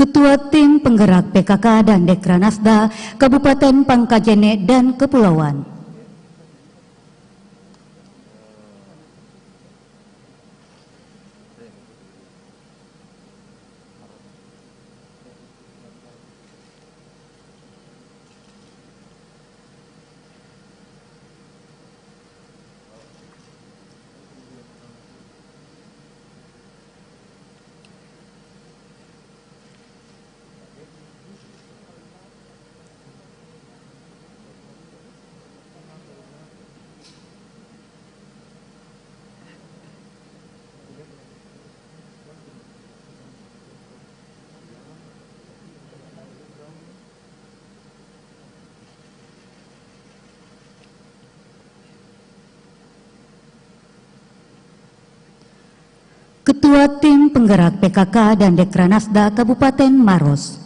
Ketua Tim Penggerak PKK dan Dekranasda Kabupaten Pangkajene dan Kepulauan. Ketua Tim Penggerak PKK dan Dekranasda Kabupaten Maros.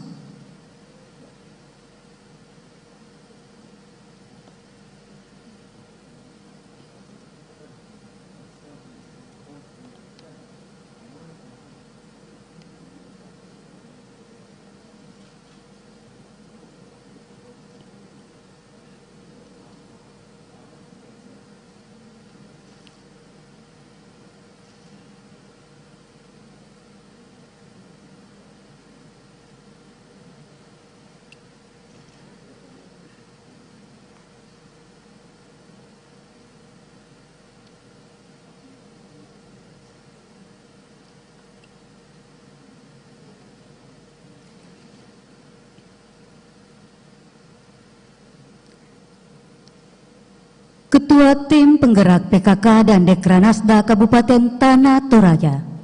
Ketua Tim Penggerak PKK dan Dekranasda Kabupaten Tanah Toraja.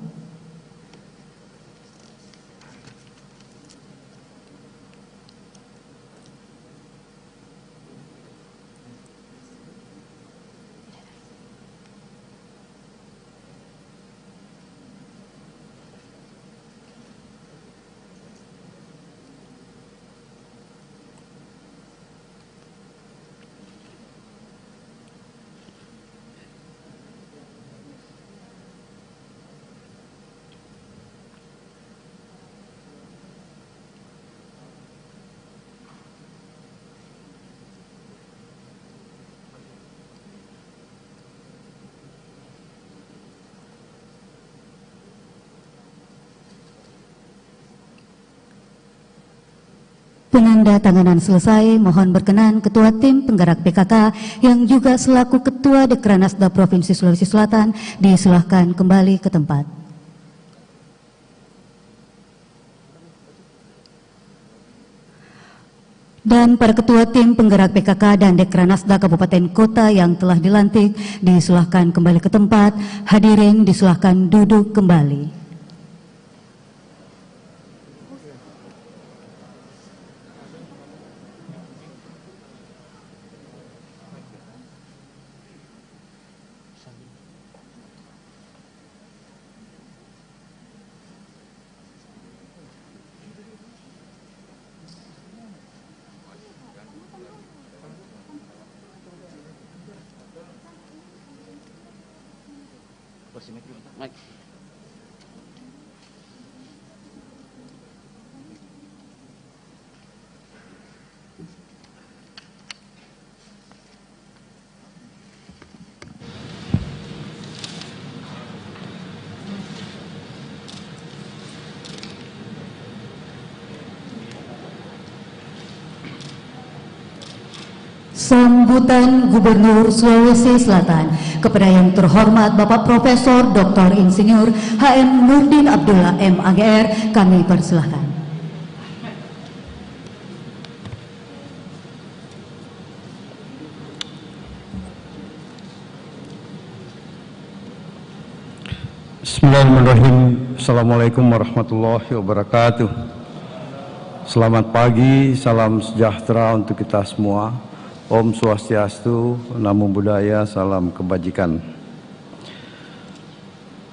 Penandatanganan selesai, mohon berkenan Ketua Tim Penggerak PKK yang juga selaku Ketua Dekranasda Provinsi Sulawesi Selatan disilahkan kembali ke tempat. Dan para Ketua Tim Penggerak PKK dan Dekranasda Kabupaten Kota yang telah dilantik disilahkan kembali ke tempat, hadirin disilahkan duduk kembali. Sambutan Gubernur Sulawesi Selatan kepada yang terhormat Bapak Profesor Dr. Insinyur HM Nurdin Abdullah MAGR kami persilahkan. Bismillahirrahmanirrahim. Assalamualaikum warahmatullahi wabarakatuh. Selamat pagi, salam sejahtera untuk kita semua. Om Swastiastu, Namo Buddhaya, salam kebajikan.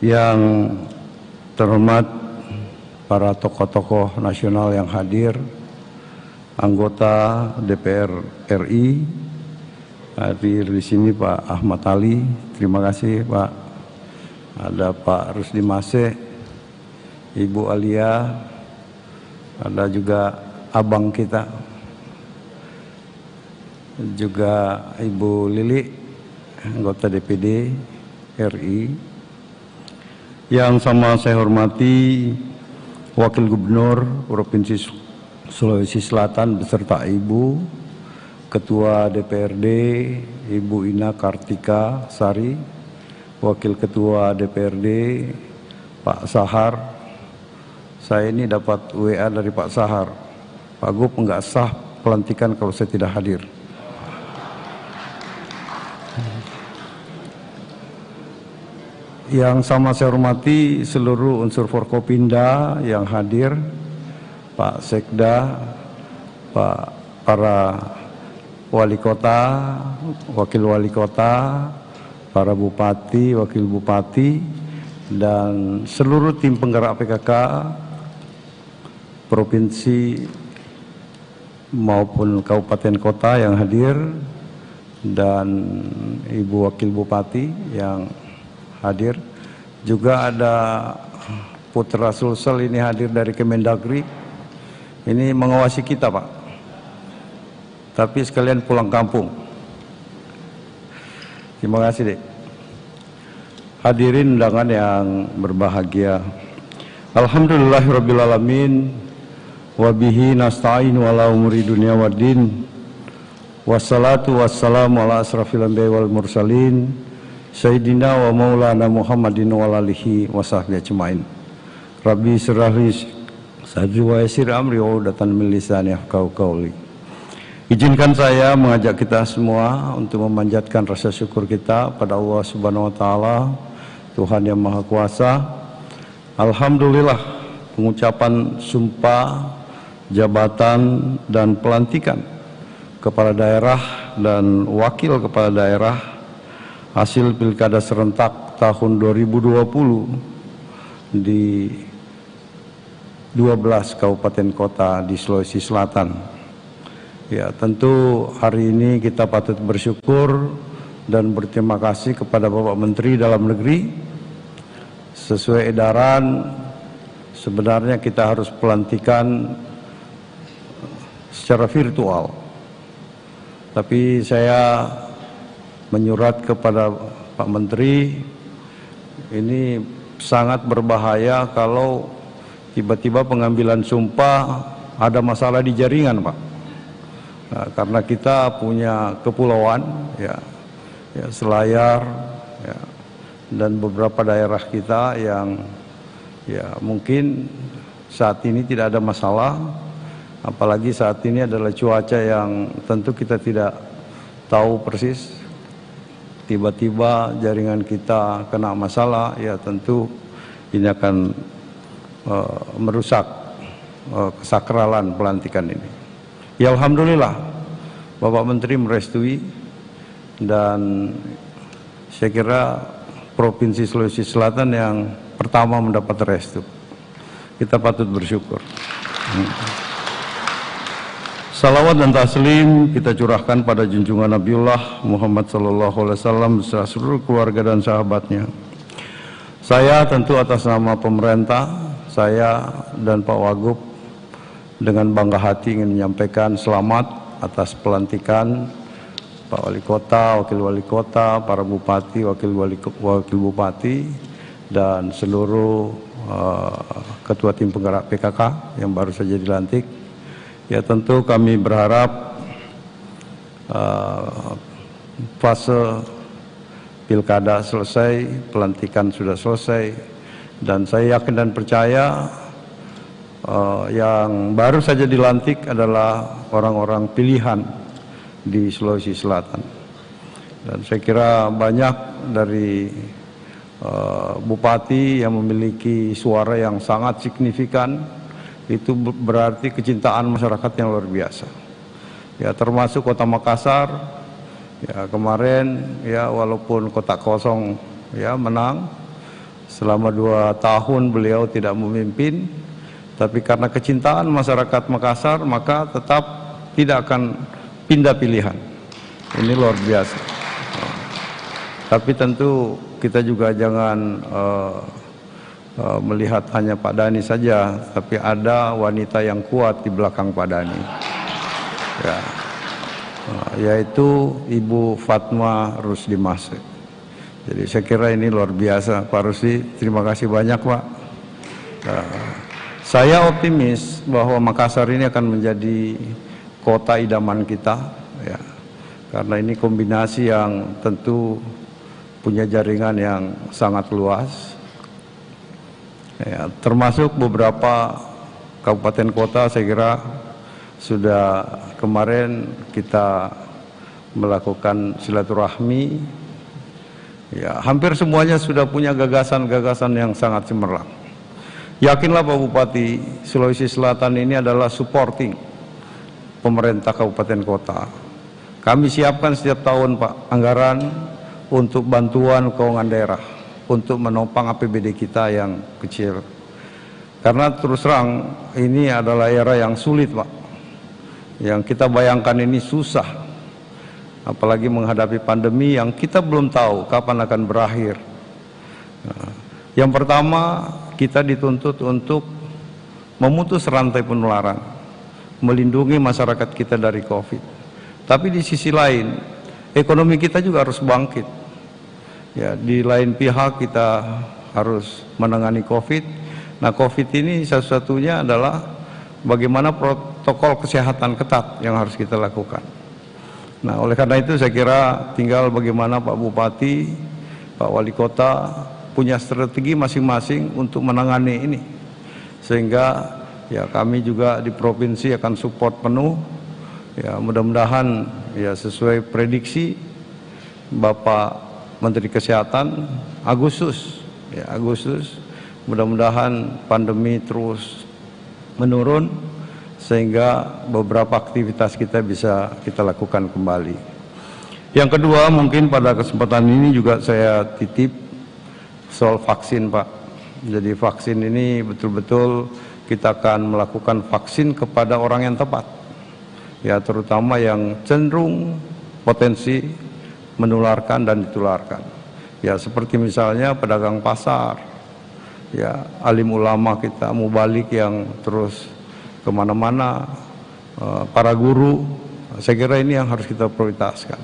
Yang terhormat para tokoh-tokoh nasional yang hadir, anggota DPR RI, hadir di sini Pak Ahmad Ali, terima kasih Pak. Ada Pak Rusdi Mase, Ibu Alia, ada juga abang kita, juga Ibu Lili, anggota DPD RI. Yang sama saya hormati Wakil Gubernur Provinsi Sulawesi Selatan beserta Ibu, Ketua DPRD Ibu Ina Kartika Sari, Wakil Ketua DPRD Pak Sahar. Saya ini dapat WA dari Pak Sahar, Pak Gub enggak sah pelantikan kalau saya tidak hadir. Yang sama saya hormati seluruh unsur Forkopimda yang hadir, Pak Sekda, para wali kota, wakil wali kota, para bupati, wakil bupati, dan seluruh tim penggerak PKK provinsi maupun kabupaten kota yang hadir, dan Ibu Wakil Bupati yang hadir. Juga ada Putra Sulsel ini hadir dari Kemendagri, ini mengawasi kita Pak, tapi sekalian pulang kampung. Terima kasih Dek. Hadirin undangan yang berbahagia, alhamdulillahirrabbilalamin, wabihi nasta'in wala umuri dunia waddin, wassalatu wassalamu ala asrafil anbiya'i wal mursalin, Sayyidina wa maulana Muhammadin wa alihi wa sahbihi ajma'in. Rabbi sirahli sadri wa yasir amri wa udatan min lisani yafqahu qawli. Izinkan saya mengajak kita semua untuk memanjatkan rasa syukur kita pada Allah Subhanahu wa taala, Tuhan yang Maha Kuasa. Alhamdulillah, pengucapan sumpah jabatan dan pelantikan kepala daerah dan wakil kepala daerah hasil Pilkada serentak tahun 2020 di 12 kabupaten kota di Sulawesi Selatan. Ya, tentu hari ini kita patut bersyukur dan berterima kasih kepada Bapak Menteri Dalam Negeri. Sesuai edaran, sebenarnya kita harus pelantikan secara virtual. Tapi saya menyurat kepada Pak Menteri, ini sangat berbahaya kalau tiba-tiba pengambilan sumpah ada masalah di jaringan, Pak. Nah, karena kita punya kepulauan, ya Selayar, ya, dan beberapa daerah kita yang ya mungkin saat ini tidak ada masalah, apalagi saat ini adalah cuaca yang tentu kita tidak tahu persis. Tiba-tiba jaringan kita kena masalah, ya tentu ini akan merusak kesakralan pelantikan ini. Ya Alhamdulillah, Bapak Menteri merestui, dan saya kira Provinsi Sulawesi Selatan yang pertama mendapat restu. Kita patut bersyukur. Salawat dan taslim kita curahkan pada junjungan Nabiullah Muhammad SAW beserta seluruh keluarga dan sahabatnya. Saya tentu atas nama pemerintah, saya dan Pak Wagub dengan bangga hati ingin menyampaikan selamat atas pelantikan Pak Wali Kota, Wakil Wali Kota, para Bupati, Wakil Bupati, dan seluruh Ketua Tim Penggerak PKK yang baru saja dilantik. Ya tentu kami berharap fase Pilkada selesai, pelantikan sudah selesai, dan saya yakin dan percaya yang baru saja dilantik adalah orang-orang pilihan di Sulawesi Selatan. Dan saya kira banyak dari bupati yang memiliki suara yang sangat signifikan, itu berarti kecintaan masyarakat yang luar biasa. Ya termasuk Kota Makassar, ya kemarin ya walaupun kota kosong ya menang, selama 2 tahun beliau tidak memimpin, tapi karena kecintaan masyarakat Makassar maka tetap tidak akan pindah pilihan. Ini luar biasa. Tapi tentu kita juga jangan melihat hanya Pak Dhani saja, tapi ada wanita yang kuat di belakang Pak Dhani. Ya, yaitu Ibu Fatma Rusdi Masek. Jadi saya kira ini luar biasa, Pak Rusdi. Terima kasih banyak, Pak. Saya optimis bahwa Makassar ini akan menjadi kota idaman kita, ya, karena ini kombinasi yang tentu punya jaringan yang sangat luas, ya, termasuk beberapa kabupaten kota. Saya kira sudah kemarin kita melakukan silaturahmi, ya, hampir semuanya sudah punya gagasan-gagasan yang sangat cemerlang. Yakinlah Pak Bupati, Sulawesi Selatan ini adalah supporting pemerintah kabupaten kota. Kami siapkan setiap tahun Pak anggaran untuk bantuan keuangan daerah, untuk menopang APBD kita yang kecil. Karena terus terang ini adalah era yang sulit, Pak. Yang kita bayangkan ini susah, apalagi menghadapi pandemi yang kita belum tahu kapan akan berakhir. Nah, yang pertama, kita dituntut untuk memutus rantai penularan, melindungi masyarakat kita dari COVID. Tapi di sisi lain, ekonomi kita juga harus bangkit. Ya, di lain pihak kita harus menangani COVID. Nah, COVID ini satu-satunya adalah bagaimana protokol kesehatan ketat yang harus kita lakukan. Nah, oleh karena itu saya kira tinggal bagaimana Pak Bupati, Pak Wali Kota punya strategi masing-masing untuk menangani ini, sehingga ya kami juga di provinsi akan support penuh, Ya, mudah-mudahan ya sesuai prediksi Bapak Menteri Kesehatan Agustus, mudah-mudahan pandemi terus menurun sehingga beberapa aktivitas kita bisa kita lakukan kembali. Yang kedua, mungkin pada kesempatan ini juga saya titip soal vaksin, Pak. Jadi vaksin ini betul-betul kita akan melakukan vaksin kepada orang yang tepat. Ya, terutama yang cenderung potensi menularkan dan ditularkan. Ya, seperti misalnya pedagang pasar, ya, alim ulama kita, mubalik yang terus kemana-mana, para guru. Saya kira ini yang harus kita prioritaskan.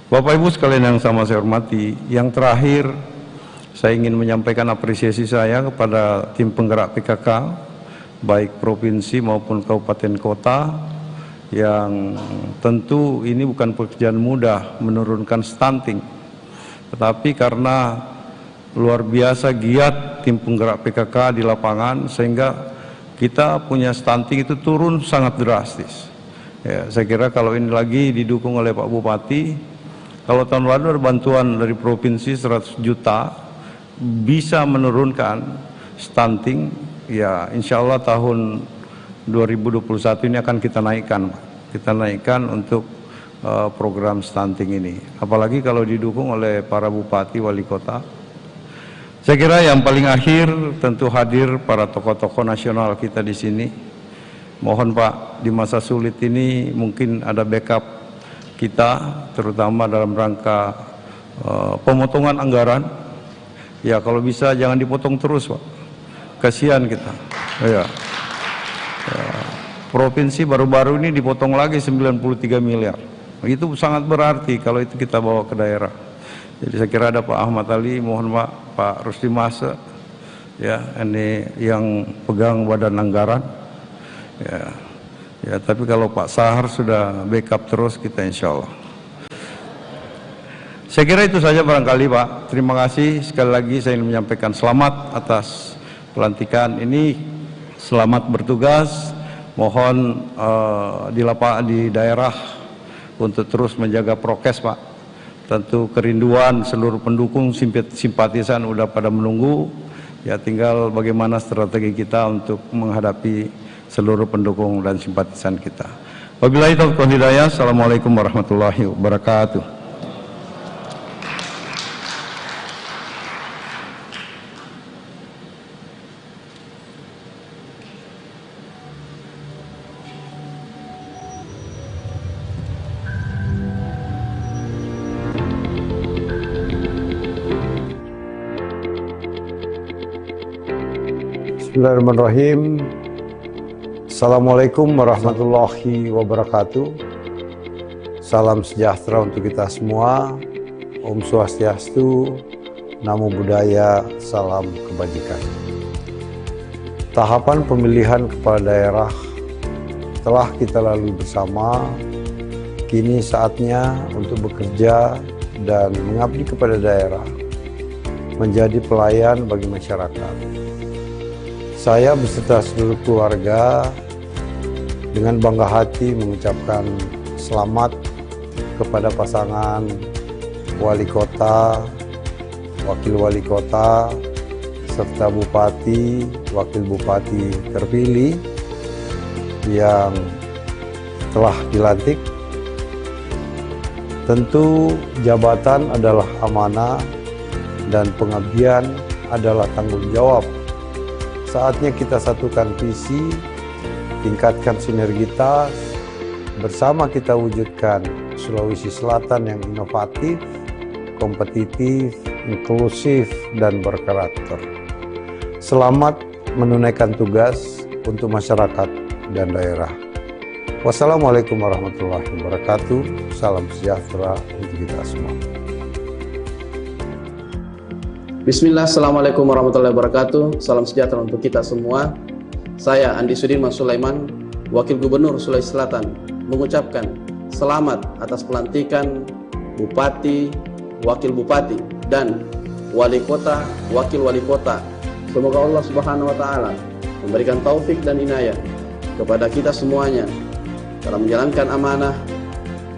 Bapak Ibu sekalian yang sama saya hormati, yang terakhir saya ingin menyampaikan apresiasi saya kepada tim penggerak PKK, baik provinsi maupun kabupaten kota, yang tentu ini bukan pekerjaan mudah menurunkan stunting, tetapi karena luar biasa giat tim penggerak PKK di lapangan sehingga kita punya stunting itu turun sangat drastis. Ya, saya kira kalau ini lagi didukung oleh Pak Bupati, kalau tahun lalu ada bantuan dari provinsi 100 juta bisa menurunkan stunting, ya insya Allah tahun 2021 ini akan kita naikkan. Kita naikkan untuk program stunting ini. Apalagi kalau didukung oleh para bupati, wali kota. Saya kira yang paling akhir tentu hadir para tokoh-tokoh nasional kita di sini. Mohon Pak, di masa sulit ini mungkin ada backup kita, terutama dalam rangka pemotongan anggaran. Ya, kalau bisa jangan dipotong terus, Pak. Kasihan kita. Ya. Provinsi baru-baru ini dipotong lagi 93 miliar. Itu sangat berarti kalau itu kita bawa ke daerah. Jadi saya kira ada Pak Ahmad Ali, mohon Pak Rusdi Masa, ya, ini yang pegang badan anggaran. Ya, tapi kalau Pak Sahar sudah backup terus, kita insya Allah. Saya kira itu saja barangkali, Pak. Terima kasih sekali lagi. Saya ingin menyampaikan selamat atas pelantikan ini. Selamat bertugas. Mohon di daerah untuk terus menjaga prokes, Pak. Tentu kerinduan seluruh pendukung, simpatisan udah pada menunggu. Ya, tinggal bagaimana strategi kita untuk menghadapi seluruh pendukung dan simpatisan kita. Wabillahi taufiq wal hidayah. Assalamualaikum warahmatullahi wabarakatuh. Bismillahirrahmanirrahim. Assalamualaikum warahmatullahi wabarakatuh. Salam sejahtera untuk kita semua. Om Swastiastu, Namo Buddhaya, salam kebajikan. Tahapan pemilihan kepala daerah telah kita lalui bersama. Kini saatnya untuk bekerja dan mengabdi kepada daerah, menjadi pelayan bagi masyarakat. Saya beserta seluruh keluarga dengan bangga hati mengucapkan selamat kepada pasangan wali kota, wakil wali kota, serta bupati, wakil bupati terpilih yang telah dilantik. Tentu jabatan adalah amanah dan pengabdian adalah tanggung jawab. Saatnya kita satukan visi, tingkatkan sinergitas, bersama kita wujudkan Sulawesi Selatan yang inovatif, kompetitif, inklusif, dan berkarakter. Selamat menunaikan tugas untuk masyarakat dan daerah. Wassalamualaikum warahmatullahi wabarakatuh. Salam sejahtera untuk kita semua. Bismillah, Assalamualaikum warahmatullahi wabarakatuh. Salam sejahtera untuk kita semua. Saya Andi Sudirman Sulaiman, Wakil Gubernur Sulawesi Selatan, mengucapkan selamat atas pelantikan Bupati, Wakil Bupati, dan Wali Kota, Wakil Wali Kota. Semoga Allah Subhanahu wa Ta'ala memberikan taufik dan inayah kepada kita semuanya dalam menjalankan amanah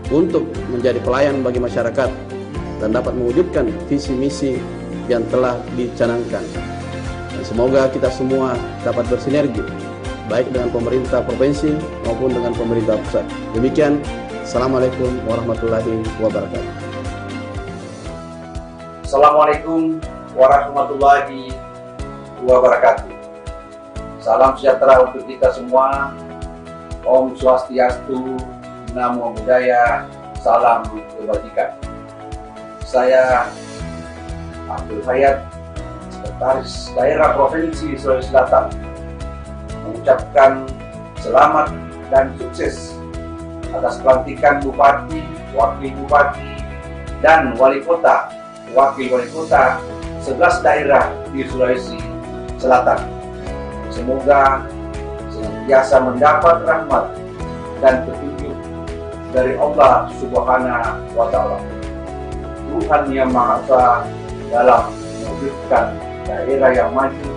untuk menjadi pelayan bagi masyarakat dan dapat mewujudkan visi misi yang telah dicanangkan. Dan semoga kita semua dapat bersinergi baik dengan pemerintah provinsi maupun dengan pemerintah pusat. Demikian, Assalamualaikum warahmatullahi wabarakatuh. Assalamualaikum warahmatullahi wabarakatuh. Salam sejahtera untuk kita semua. Om Swastiastu, Namo Buddhaya, salam kebajikan. Saya Abdul Hayat, Sekretaris Daerah Provinsi Sulawesi Selatan, mengucapkan selamat dan sukses atas pelantikan Bupati, Wakil Bupati, dan Wali Kota, Wakil Wali Kota 11 daerah di Sulawesi Selatan. Semoga senantiasa mendapat rahmat dan petunjuk dari Allah Subhanahu wa Ta'ala, Tuhan yang Maha Esa, dalam mewujudkan daerah yang maju,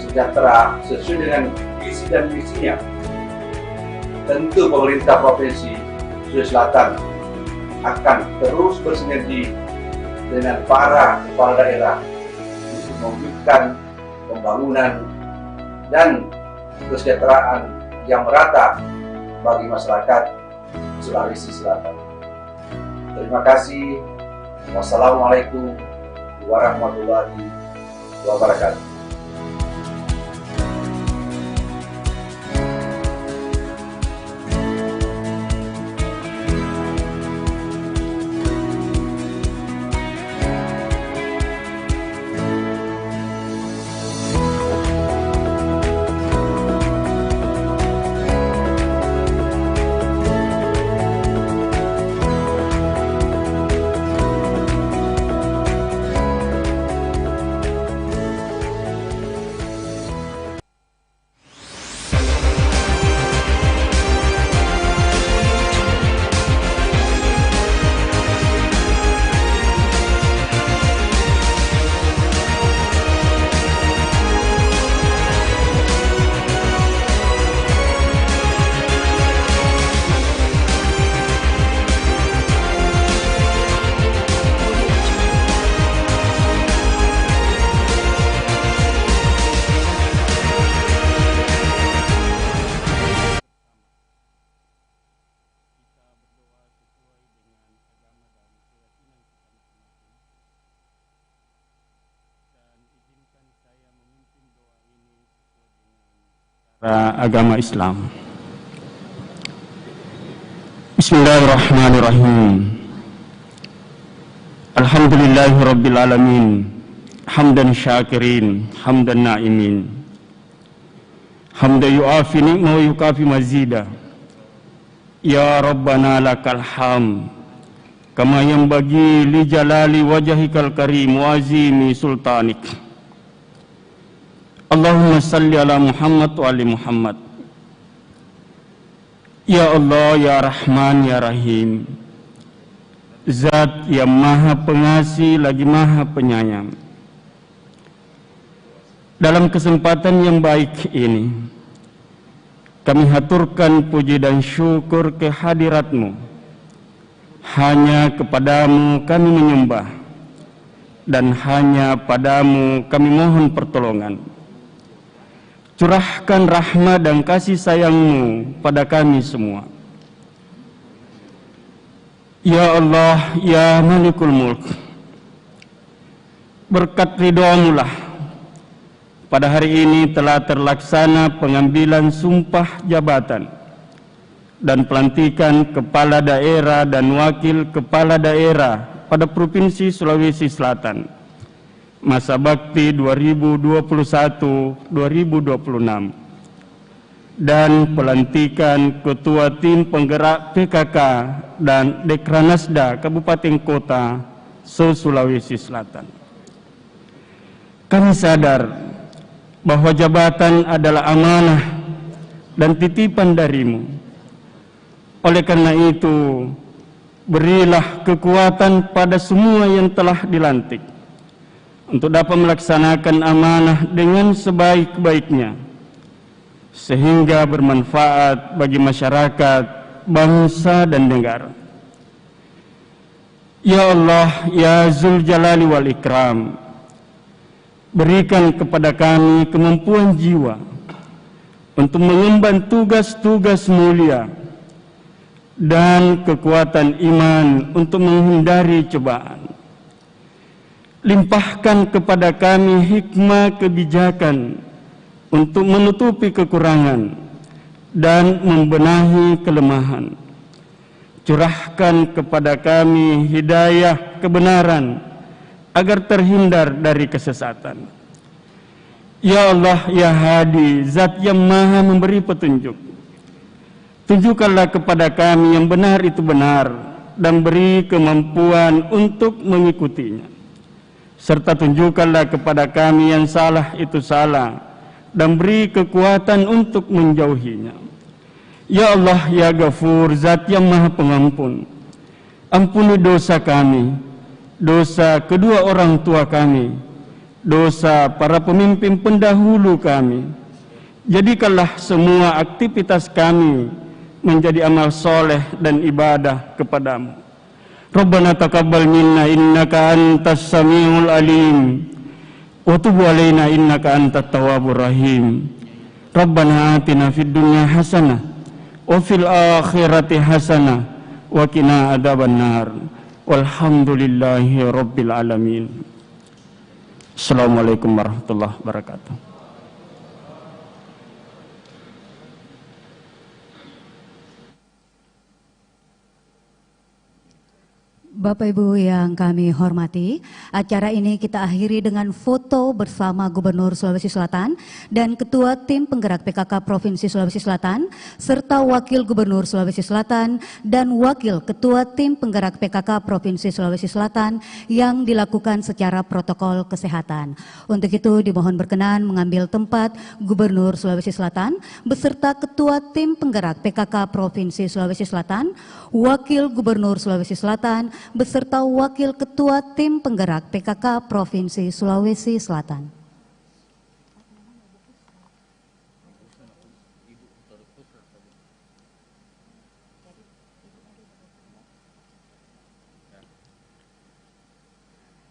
sejahtera sesuai dengan visi dan misinya. Tentu pemerintah Provinsi Sulawesi Selatan akan terus bersinergi dengan para kepala daerah untuk mewujudkan pembangunan dan kesejahteraan yang merata bagi masyarakat Sulawesi Selatan. Terima kasih. Wassalamualaikum warahmatullahi wabarakatuh. Agama Islam. Bismillahirrahmanirrahim. Alhamdulillahirabbil alamin. Hamdan syakirin, hamdan na'imin. Hamdan yu'afi ni'ma wa yukafi mazida. Ya Rabbana lakal ham. Kama yanbaghi li jalali wajhikal karim wa azimi sultanik. Allahumma salli ala Muhammad wa ali Muhammad. Ya Allah, ya Rahman, ya Rahim, Zat yang maha pengasih lagi maha penyayang. Dalam kesempatan yang baik ini, kami haturkan puji dan syukur kehadirat-Mu. Hanya kepadamu kami menyembah, dan hanya padamu kami mohon pertolongan. Curahkan rahmat dan kasih sayang-Mu pada kami semua. Ya Allah, ya Malikul Mulk, berkat ridha-Mu lah pada hari ini telah terlaksana pengambilan sumpah jabatan dan pelantikan kepala daerah dan wakil kepala daerah pada Provinsi Sulawesi Selatan masa bakti 2021-2026 dan pelantikan ketua tim penggerak PKK dan Dekranasda Kabupaten Kota Sulawesi Selatan. Kami sadar bahwa jabatan adalah amanah dan titipan dari-Mu. Oleh karena itu, berilah kekuatan pada semua yang telah dilantik untuk dapat melaksanakan amanah dengan sebaik-baiknya, sehingga bermanfaat bagi masyarakat bangsa dan negara. Ya Allah, ya Zul Jalali wal Ikram, berikan kepada kami kemampuan jiwa untuk mengemban tugas-tugas mulia dan kekuatan iman untuk menghindari cobaan. Limpahkan kepada kami hikmah kebijakan untuk menutupi kekurangan dan membenahi kelemahan. Curahkan kepada kami hidayah kebenaran agar terhindar dari kesesatan. Ya Allah, ya Hadi, Zat yang Maha memberi petunjuk, tunjukkanlah kepada kami yang benar itu benar dan beri kemampuan untuk mengikutinya. Serta tunjukkanlah kepada kami yang salah itu salah dan beri kekuatan untuk menjauhinya. Ya Allah, ya Ghafur, Zat yang Maha Pengampun, ampuni dosa kami, dosa kedua orang tua kami, dosa para pemimpin pendahulu kami. Jadikanlah semua aktivitas kami menjadi amal soleh dan ibadah kepadamu. Rabbana taqabbal minna innaka antas samiul alim wa tub alaina innaka antat tawwabur rahim. Rabbana atina fid dunya hasanah wa fil akhirati hasanah wa qina adzabannar. Walhamdulillahi rabbil alamin. Assalamualaikum warahmatullahi wabarakatuh. Bapak Ibu yang kami hormati, acara ini kita akhiri dengan foto bersama Gubernur Sulawesi Selatan dan Ketua Tim Penggerak PKK Provinsi Sulawesi Selatan, serta Wakil Gubernur Sulawesi Selatan dan Wakil Ketua Tim Penggerak PKK Provinsi Sulawesi Selatan yang dilakukan secara protokol kesehatan. Untuk itu dimohon berkenan mengambil tempat Gubernur Sulawesi Selatan beserta Ketua Tim Penggerak PKK Provinsi Sulawesi Selatan, Wakil Gubernur Sulawesi Selatan, beserta Wakil Ketua Tim Penggerak PKK Provinsi Sulawesi Selatan.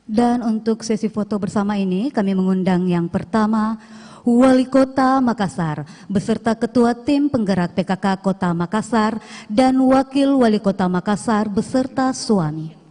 Dan untuk sesi foto bersama ini kami mengundang yang pertama Wali Kota Makassar beserta Ketua Tim Penggerak PKK Kota Makassar dan Wakil Wali Kota Makassar beserta suami.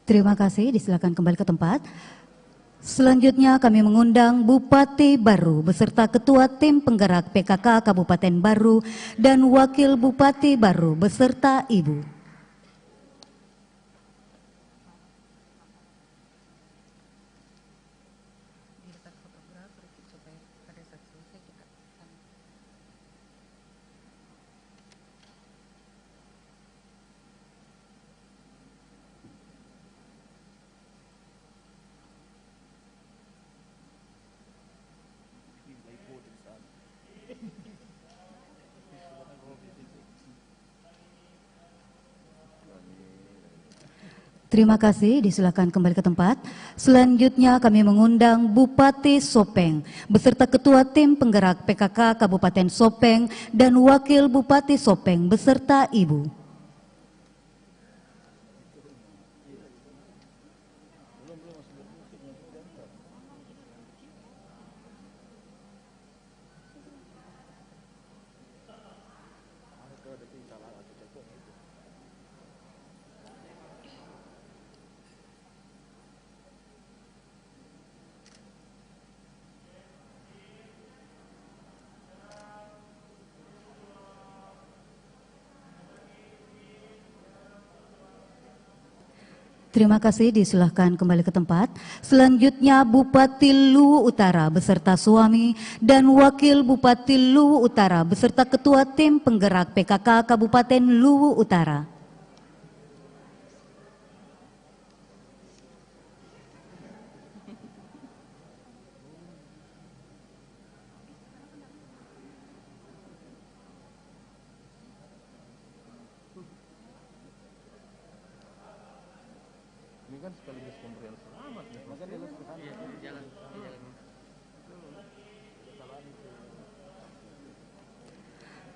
Terima kasih, disilakan kembali ke tempat. Selanjutnya kami mengundang Bupati Baru beserta Ketua Tim Penggerak PKK Kabupaten Baru dan Wakil Bupati Baru beserta Ibu. Terima kasih, disilakan kembali ke tempat. Selanjutnya kami mengundang Bupati Sopeng beserta Ketua Tim Penggerak PKK Kabupaten Sopeng dan Wakil Bupati Sopeng beserta Ibu. Terima kasih, disilahkan kembali ke tempat. Selanjutnya Bupati Luwu Utara beserta suami dan Wakil Bupati Luwu Utara beserta Ketua Tim Penggerak PKK Kabupaten Luwu Utara. Ini kan sekaligus pemberian selamat, maka dia harus kesana. Jalan.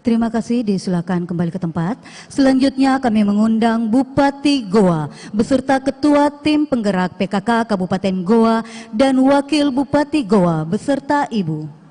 Terima kasih, disilakan kembali ke tempat. Selanjutnya kami mengundang Bupati Goa beserta Ketua Tim Penggerak PKK Kabupaten Goa dan Wakil Bupati Goa beserta Ibu.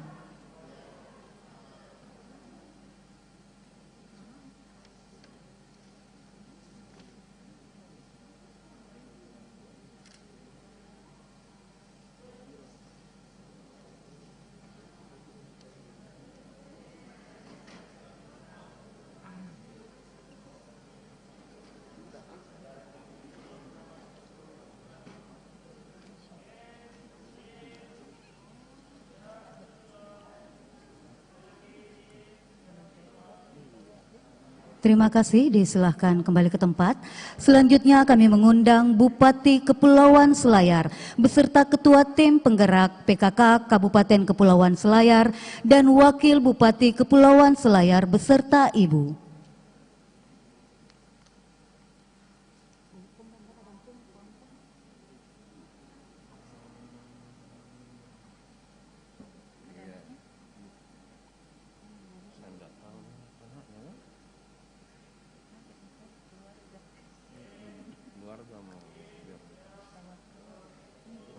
Terima kasih, disilahkan kembali ke tempat. Selanjutnya kami mengundang Bupati Kepulauan Selayar beserta Ketua Tim Penggerak PKK Kabupaten Kepulauan Selayar dan Wakil Bupati Kepulauan Selayar beserta Ibu.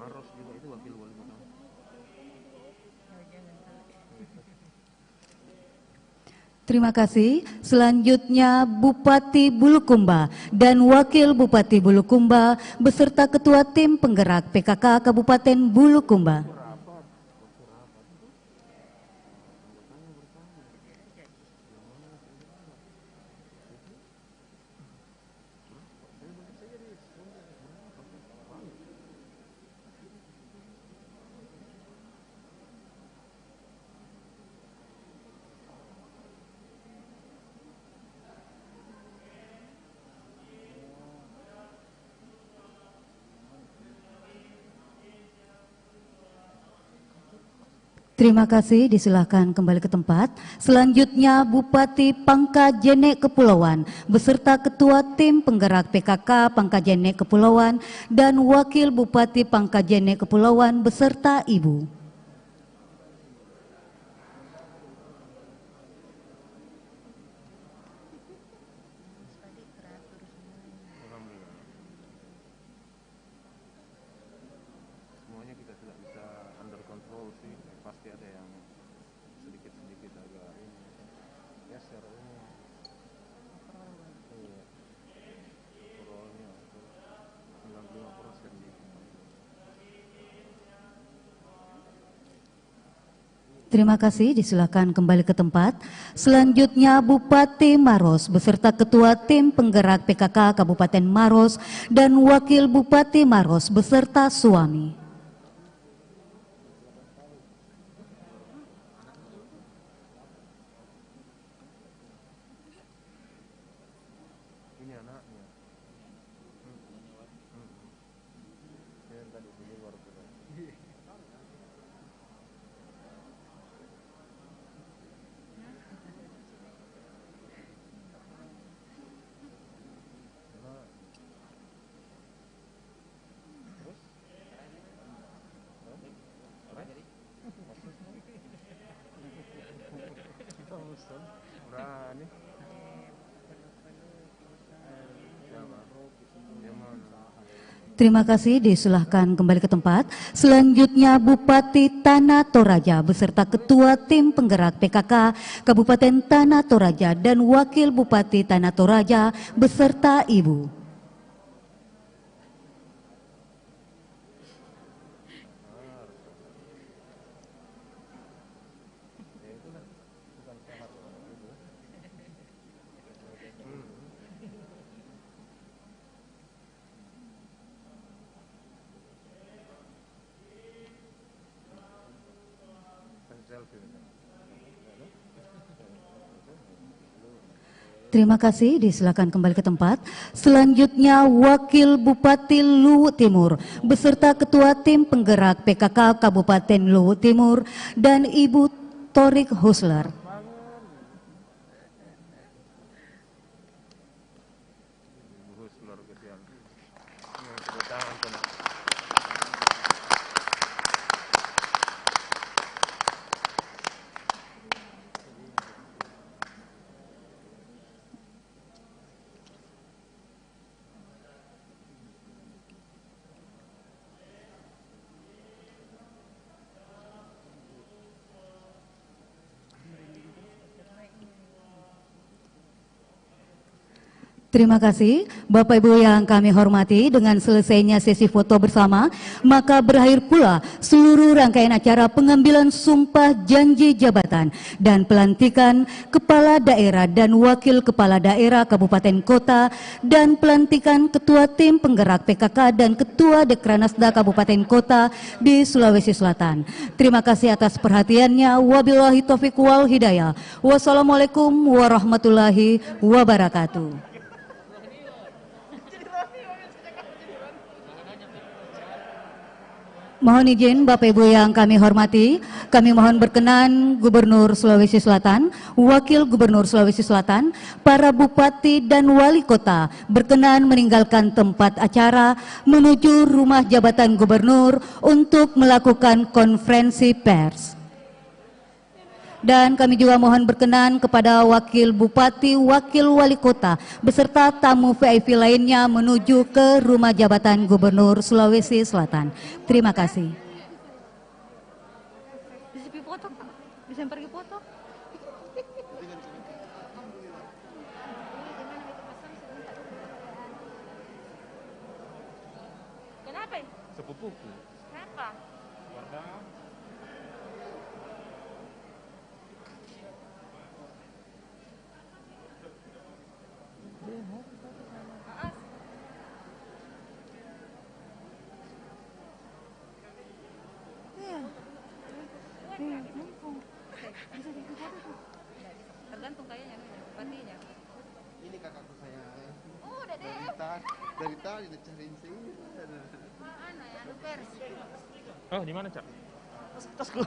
Maros juga itu wakil wali kota. Terima kasih. Selanjutnya Bupati Bulukumba dan Wakil Bupati Bulukumba beserta Ketua Tim Penggerak PKK Kabupaten Bulukumba. Terima kasih, disilahkan kembali ke tempat. Selanjutnya Bupati Pangkajene Kepulauan beserta Ketua Tim Penggerak PKK Pangkajene Kepulauan dan Wakil Bupati Pangkajene Kepulauan beserta Ibu. Semuanya kita tidak bisa under control sih, pasti ada yang sedikit-sedikit agak ini geser ini. Iya. Overallnya 95%. Terima kasih, disilakan kembali ke tempat. Selanjutnya Bupati Maros beserta Ketua Tim Penggerak PKK Kabupaten Maros dan Wakil Bupati Maros beserta suami. Ini anaknya. Yang tadi di luar tuh. Berani. Terima kasih, disilahkan kembali ke tempat. Selanjutnya Bupati Tanah Toraja beserta Ketua Tim Penggerak PKK Kabupaten Tanah Toraja dan Wakil Bupati Tanah Toraja beserta Ibu. Terima kasih, disilakan kembali ke tempat. Selanjutnya Wakil Bupati Luwu Timur beserta Ketua Tim Penggerak PKK Kabupaten Luwu Timur dan Ibu Torik Husler. Terima kasih, Bapak Ibu yang kami hormati. Dengan selesainya sesi foto bersama, maka berakhir pula seluruh rangkaian acara pengambilan sumpah janji jabatan dan pelantikan Kepala Daerah dan Wakil Kepala Daerah Kabupaten Kota dan pelantikan Ketua Tim Penggerak PKK dan Ketua Dekranasda Kabupaten Kota di Sulawesi Selatan. Terima kasih atas perhatiannya. Wabillahi taufiq wal hidayah. Wassalamualaikum warahmatullahi wabarakatuh. Mohon izin Bapak Ibu yang kami hormati, kami mohon berkenan Gubernur Sulawesi Selatan, Wakil Gubernur Sulawesi Selatan, para Bupati dan Wali Kota berkenan meninggalkan tempat acara menuju rumah jabatan Gubernur untuk melakukan konferensi pers. Dan kami juga mohon berkenan kepada Wakil Bupati, Wakil Wali Kota beserta tamu VIP lainnya menuju ke rumah jabatan Gubernur Sulawesi Selatan. Terima kasih. Bisa pergi foto? Kenapa? Sepupuku. Kenapa? Warna Tergantung kayaknya bupatinya. Ini kakakku saya. Oh, udah deh. Dari tadi dicariin sih. Mana ya, lu pers. Oh, di mana, Cak? Tasku.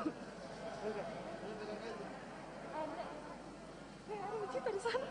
Ada di sana.